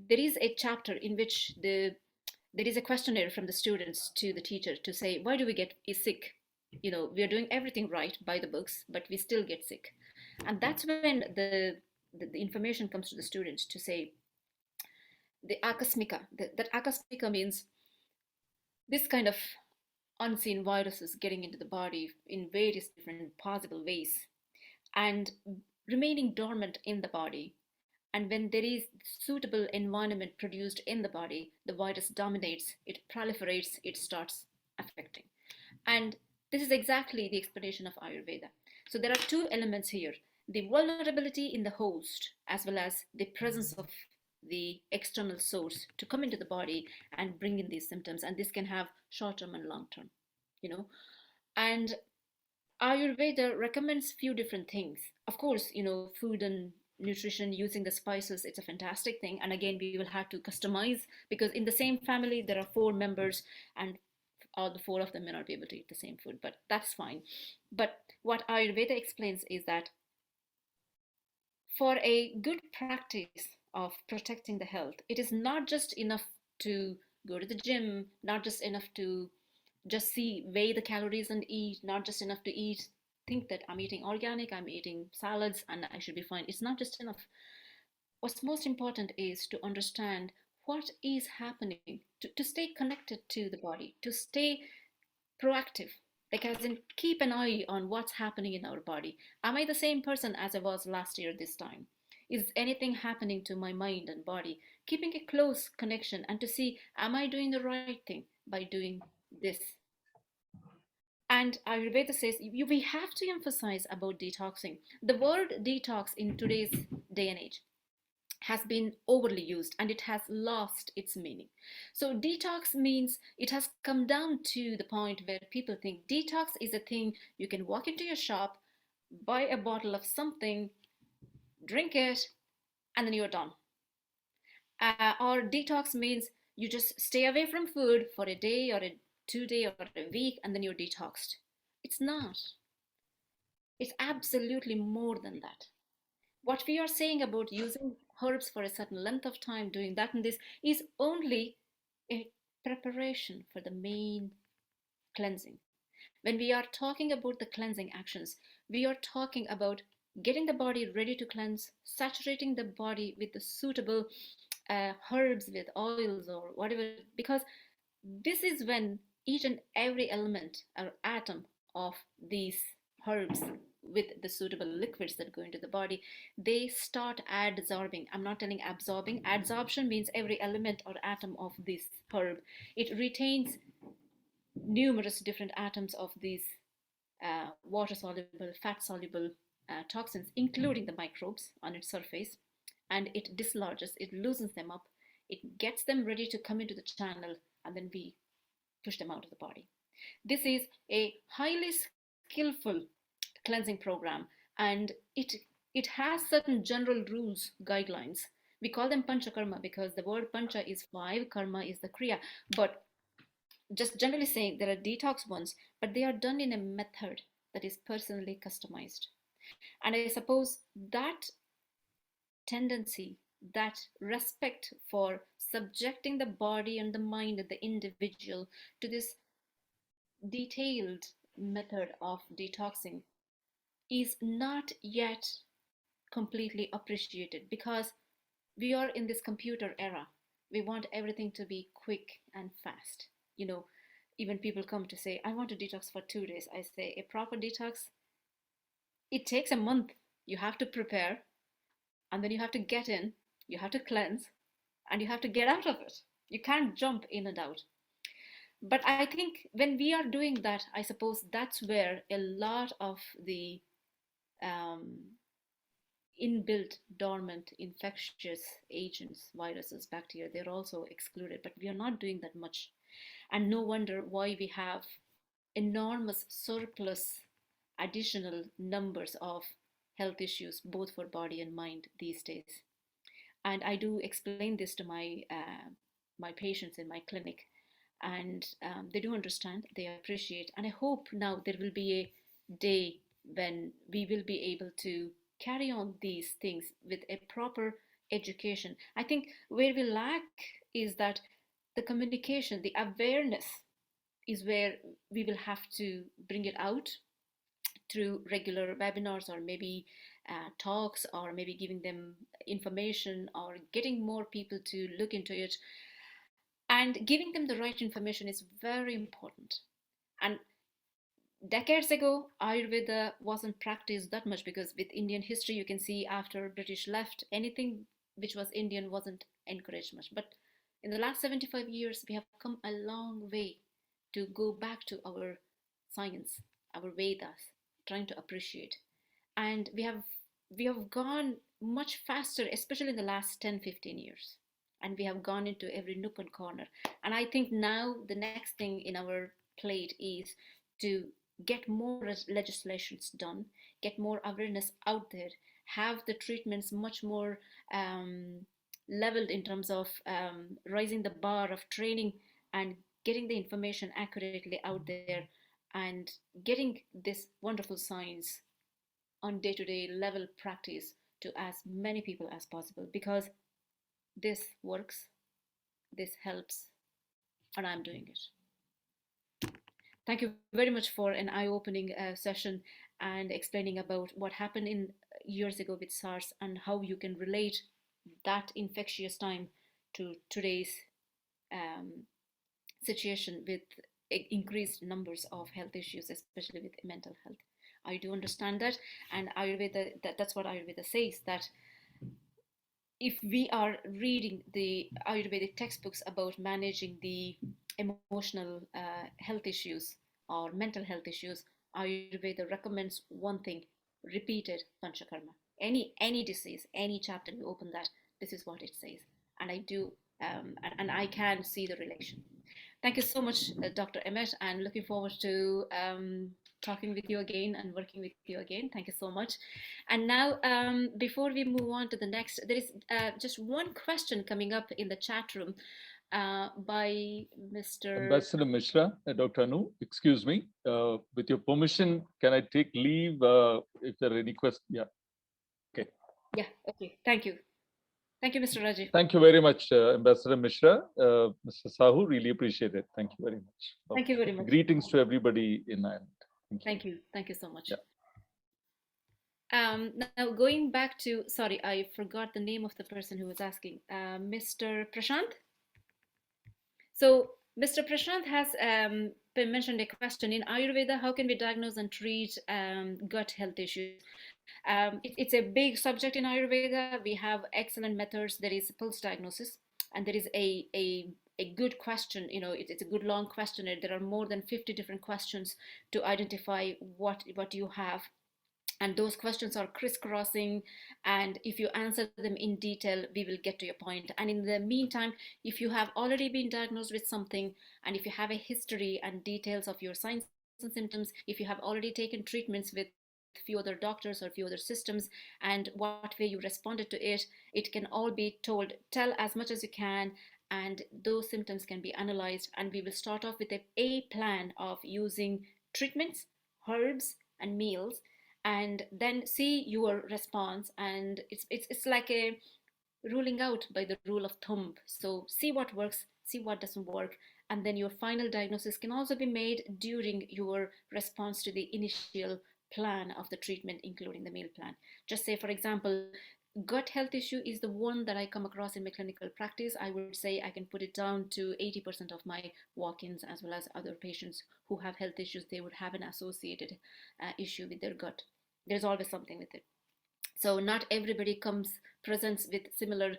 there is a chapter in which there is a questionnaire from the students to the teacher to say, why do we get sick? We are doing everything right by the books, but we still get sick. And that's when the information comes to the students to say, the akasmika, that akasmika means this kind of unseen viruses getting into the body in various different possible ways and remaining dormant in the body. And when there is suitable environment produced in the body, the virus dominates, it proliferates, it starts affecting. And this is exactly the explanation of Ayurveda. So there are two elements here, the vulnerability in the host as well as the presence of the external source to come into the body and bring in these symptoms. And this can have short-term and long-term, And Ayurveda recommends few different things. Of course, food and nutrition, using the spices, it's a fantastic thing. And again, we will have to customize because in the same family, there are 4 members and all the 4 of them may not be able to eat the same food, but that's fine. But what Ayurveda explains is that for a good practice of protecting the health, it is not just enough to go to the gym, not just enough to just weigh the calories and eat, not just enough to eat, think that I'm eating organic, I'm eating salads and I should be fine. It's not just enough. What's most important is to understand what is happening, to stay connected to the body, to stay proactive, like as in keep an eye on what's happening in our body. Am I the same person as I was last year this time? Is anything happening to my mind and body? Keeping a close connection and to see, am I doing the right thing by doing this? And Ayurveda says we have to emphasize about detoxing. The word detox in today's day and age has been overly used and it has lost its meaning. So detox means it has come down to the point where people think detox is a thing you can walk into your shop, buy a bottle of something, drink it, and then you're done. Or detox means you just stay away from food for a day or a 2 day or a week and then you're detoxed. It's not. It's absolutely more than that. What we are saying about using herbs for a certain length of time, doing that and this, is only a preparation for the main cleansing. When we are talking about the cleansing actions, we are talking about getting the body ready to cleanse, saturating the body with the suitable herbs, with oils or whatever, because this is when each and every element or atom of these herbs with the suitable liquids that go into the body, they start adsorbing. I'm not telling absorbing. Adsorption means every element or atom of this herb, it retains numerous different atoms of these water soluble, fat soluble toxins, including the microbes on its surface, and it dislodges, it loosens them up, it gets them ready to come into the channel, and then we push them out of the body. This is a highly skillful cleansing program, and it has certain general rules, guidelines We call them panchakarma because the word pancha is 5, karma is the kriya. But just generally saying, there are detox ones, but they are done in a method that is personally customized. And I suppose that tendency, that respect for subjecting the body and the mind of the individual to this detailed method of detoxing is not yet completely appreciated, because we are in this computer era. We want everything to be quick and fast. Even people come to say, I want to detox for 2 days. I say, a proper detox, it takes a month. You have to prepare, and then you have to get in, you have to cleanse, and you have to get out of it. You can't jump in and out. But I think when we are doing that, I suppose that's where a lot of the inbuilt dormant infectious agents, viruses, bacteria, they're also excluded. But we are not doing that much. And no wonder why we have enormous surplus additional numbers of health issues, both for body and mind these days. And I do explain this to my patients in my clinic, and they do understand, they appreciate. And I hope now there will be a day when we will be able to carry on these things with a proper education. I think where we lack is that the communication, the awareness is where we will have to bring it out through regular webinars, or maybe talks, or maybe giving them information, or getting more people to look into it. And giving them the right information is very important. And decades ago, Ayurveda wasn't practiced that much, because with Indian history, you can see after British left, anything which was Indian wasn't encouraged much. But in the last 75 years, we have come a long way to go back to our science, our Vedas, trying to appreciate. And we have gone much faster, especially in the last 10-15 years. And we have gone into every nook and corner. And I think now the next thing in our plate is to get more legislations done, get more awareness out there, have the treatments much more leveled in terms of raising the bar of training and getting the information accurately out there, and getting this wonderful science on day-to-day level practice to as many people as possible, because this works, this helps, and I'm doing it. Thank you very much for an eye-opening session and explaining about what happened in years ago with SARS, and how you can relate that infectious time to today's situation with increased numbers of health issues, especially with mental health. I do understand that, and Ayurveda, that's what Ayurveda says, that if we are reading the Ayurvedic textbooks about managing the emotional health issues or mental health issues, Ayurveda recommends one thing: repeated panchakarma. Any disease, any chapter you open that, this is what it says, and I do, and I can see the relation. Thank you so much, Dr. Emmett, and looking forward to talking with you again and working with you again. Thank you so much. And now, before we move on to the next, there is just one question coming up in the chat room by Mr. Ambassador Mishra, Dr. Anu, excuse me. With your permission, can I take leave if there are any questions? Yeah. Okay. Yeah, okay. Thank you. Thank you, Mr. Rajiv. Thank you very much, Ambassador Mishra. Mr. Sahu, really appreciate it. Thank you very much. Thank you very much. Greetings to everybody in Ireland. Thank you. Thank you so much. Yeah. Now going back to, sorry, I forgot the name of the person who was asking, Mr. Prashant. So Mr. Prashant has mentioned a question: in Ayurveda, how can we diagnose and treat gut health issues? It's a big subject in Ayurveda. We have excellent methods. There is pulse diagnosis, and there is a good question. It's a good long questionnaire. There are more than 50 different questions to identify what you have. And those questions are crisscrossing, and if you answer them in detail, we will get to your point. And in the meantime, if you have already been diagnosed with something, and if you have a history and details of your signs and symptoms, if you have already taken treatments with few other doctors or few other systems, and what way you responded to it. It can all be told. Tell as much as you can, and those symptoms can be analyzed, and we will start off with a plan of using treatments, herbs, and meals, and then see your response. And it's like a ruling out by the rule of thumb. So see what works, see what doesn't work, and then your final diagnosis can also be made during your response to the initial plan of the treatment, including the meal plan. Just say, for example, gut health issue is the one that I come across in my clinical practice. I would say I can put it down to 80% of my walk-ins, as well as other patients who have health issues. They would have an associated issue with their gut. There's always something with it. So not everybody presents with similar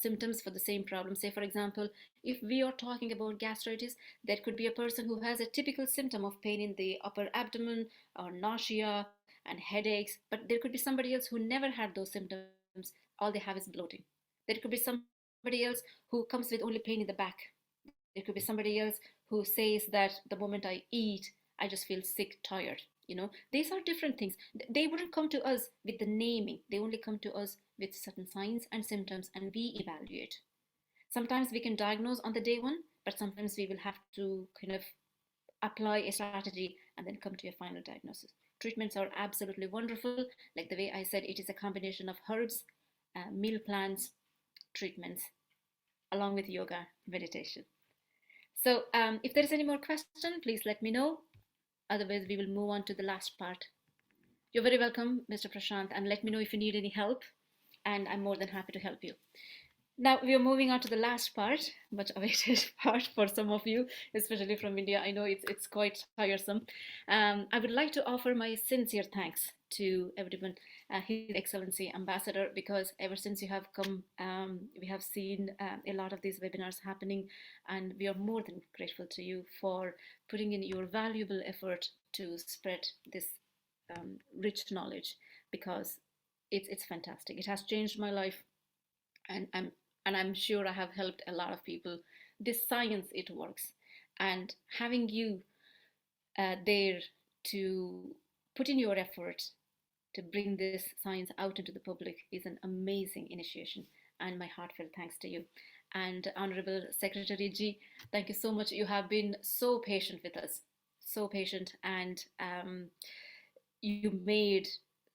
symptoms for the same problem. Say, for example, if we are talking about gastritis, there could be a person who has a typical symptom of pain in the upper abdomen or nausea and headaches, but there could be somebody else who never had those symptoms. All they have is bloating. There could be somebody else who comes with only pain in the back. There could be somebody else who says that the moment I eat, I just feel sick, tired. These are different things. They wouldn't come to us with the naming. They only come to us with certain signs and symptoms, and we evaluate. Sometimes we can diagnose on the day one, but sometimes we will have to kind of apply a strategy and then come to a final diagnosis. Treatments are absolutely wonderful. Like the way I said, it is a combination of herbs, meal plans, treatments, along with yoga, meditation. So if there is any more question, please let me know. Otherwise, we will move on to the last part. You're very welcome, Mr. Prashant, and let me know if you need any help, and I'm more than happy to help you. Now we are moving on to the last part, much awaited part for some of you, especially from India. I know it's quite tiresome. I would like to offer my sincere thanks to everyone, His Excellency Ambassador, because ever since you have come, we have seen a lot of these webinars happening, and we are more than grateful to you for putting in your valuable effort to spread this rich knowledge, because it's fantastic. It has changed my life, and I'm sure I have helped a lot of people. This science, it works, and having you there to put in your effort to bring this science out into the public is an amazing initiation, and my heartfelt thanks to you. And Honorable Secretary Ji, thank you so much. You have been so patient with us, so patient, and you made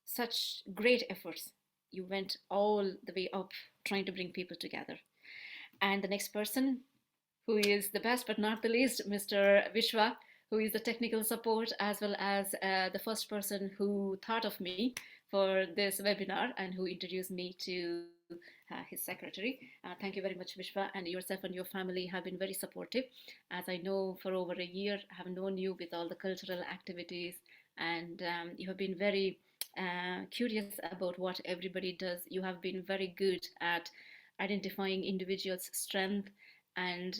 such great efforts. You went all the way up trying to bring people together. And the next person, who is the best but not the least, Mr. Vishwa, who is the technical support, as well as the first person who thought of me for this webinar and who introduced me to his secretary. Thank you very much, Vishwa, and yourself and your family have been very supportive. As I know, for over a year, I have known you with all the cultural activities, and you have been very curious about what everybody does. You have been very good at identifying individuals' strength, and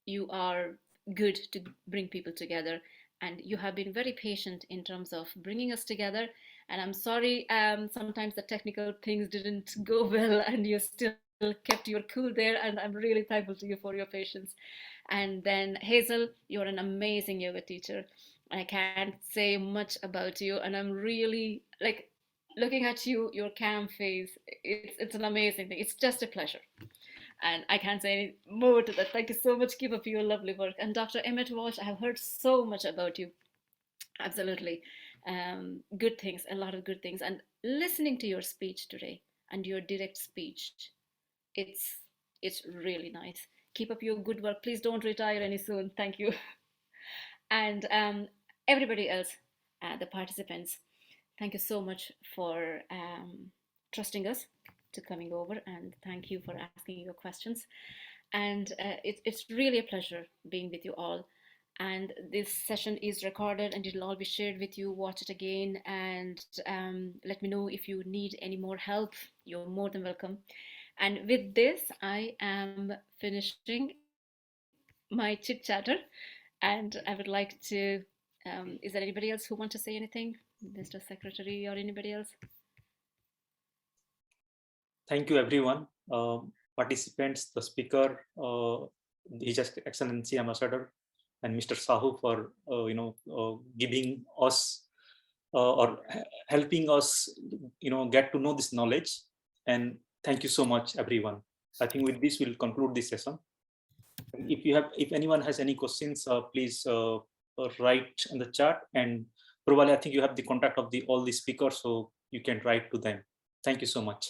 you are good to bring people together, and you have been very patient in terms of bringing us together. And I'm sorry, sometimes the technical things didn't go well, and you still kept your cool there, and I'm really thankful to you for your patience. And then Hazel, you're an amazing yoga teacher. I can't say much about you, and I'm really like looking at you, your calm face. It's an amazing thing. It's just a pleasure. And I can't say any more to that. Thank you so much. Keep up your lovely work. And Dr. Emmett Walsh, I have heard so much about you. Absolutely. Good things, a lot of good things. And listening to your speech today and your direct speech, it's really nice. Keep up your good work. Please don't retire any soon. Thank you. And everybody else, the participants, thank you so much for trusting us to coming over, and thank you for asking your questions. And it's really a pleasure being with you all. And this session is recorded and it'll all be shared with you. Watch it again, and let me know if you need any more help. You're more than welcome. And with this, I am finishing my chit chatter, and I would like to, is there anybody else who want to say anything? Mr. Secretary or anybody else? Thank you, everyone. Participants, the speaker, His Excellency Ambassador, and Mr. Sahu for giving us or helping us, get to know this knowledge. And thank you so much, everyone. I think with this, we'll conclude this session. If anyone has any questions, please write in the chat, and probably I think you have the contact of all the speakers, so you can write to them. Thank you so much.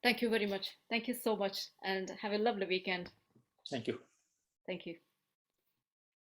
Thank you very much. Thank you so much, and have a lovely weekend. Thank you. Thank you.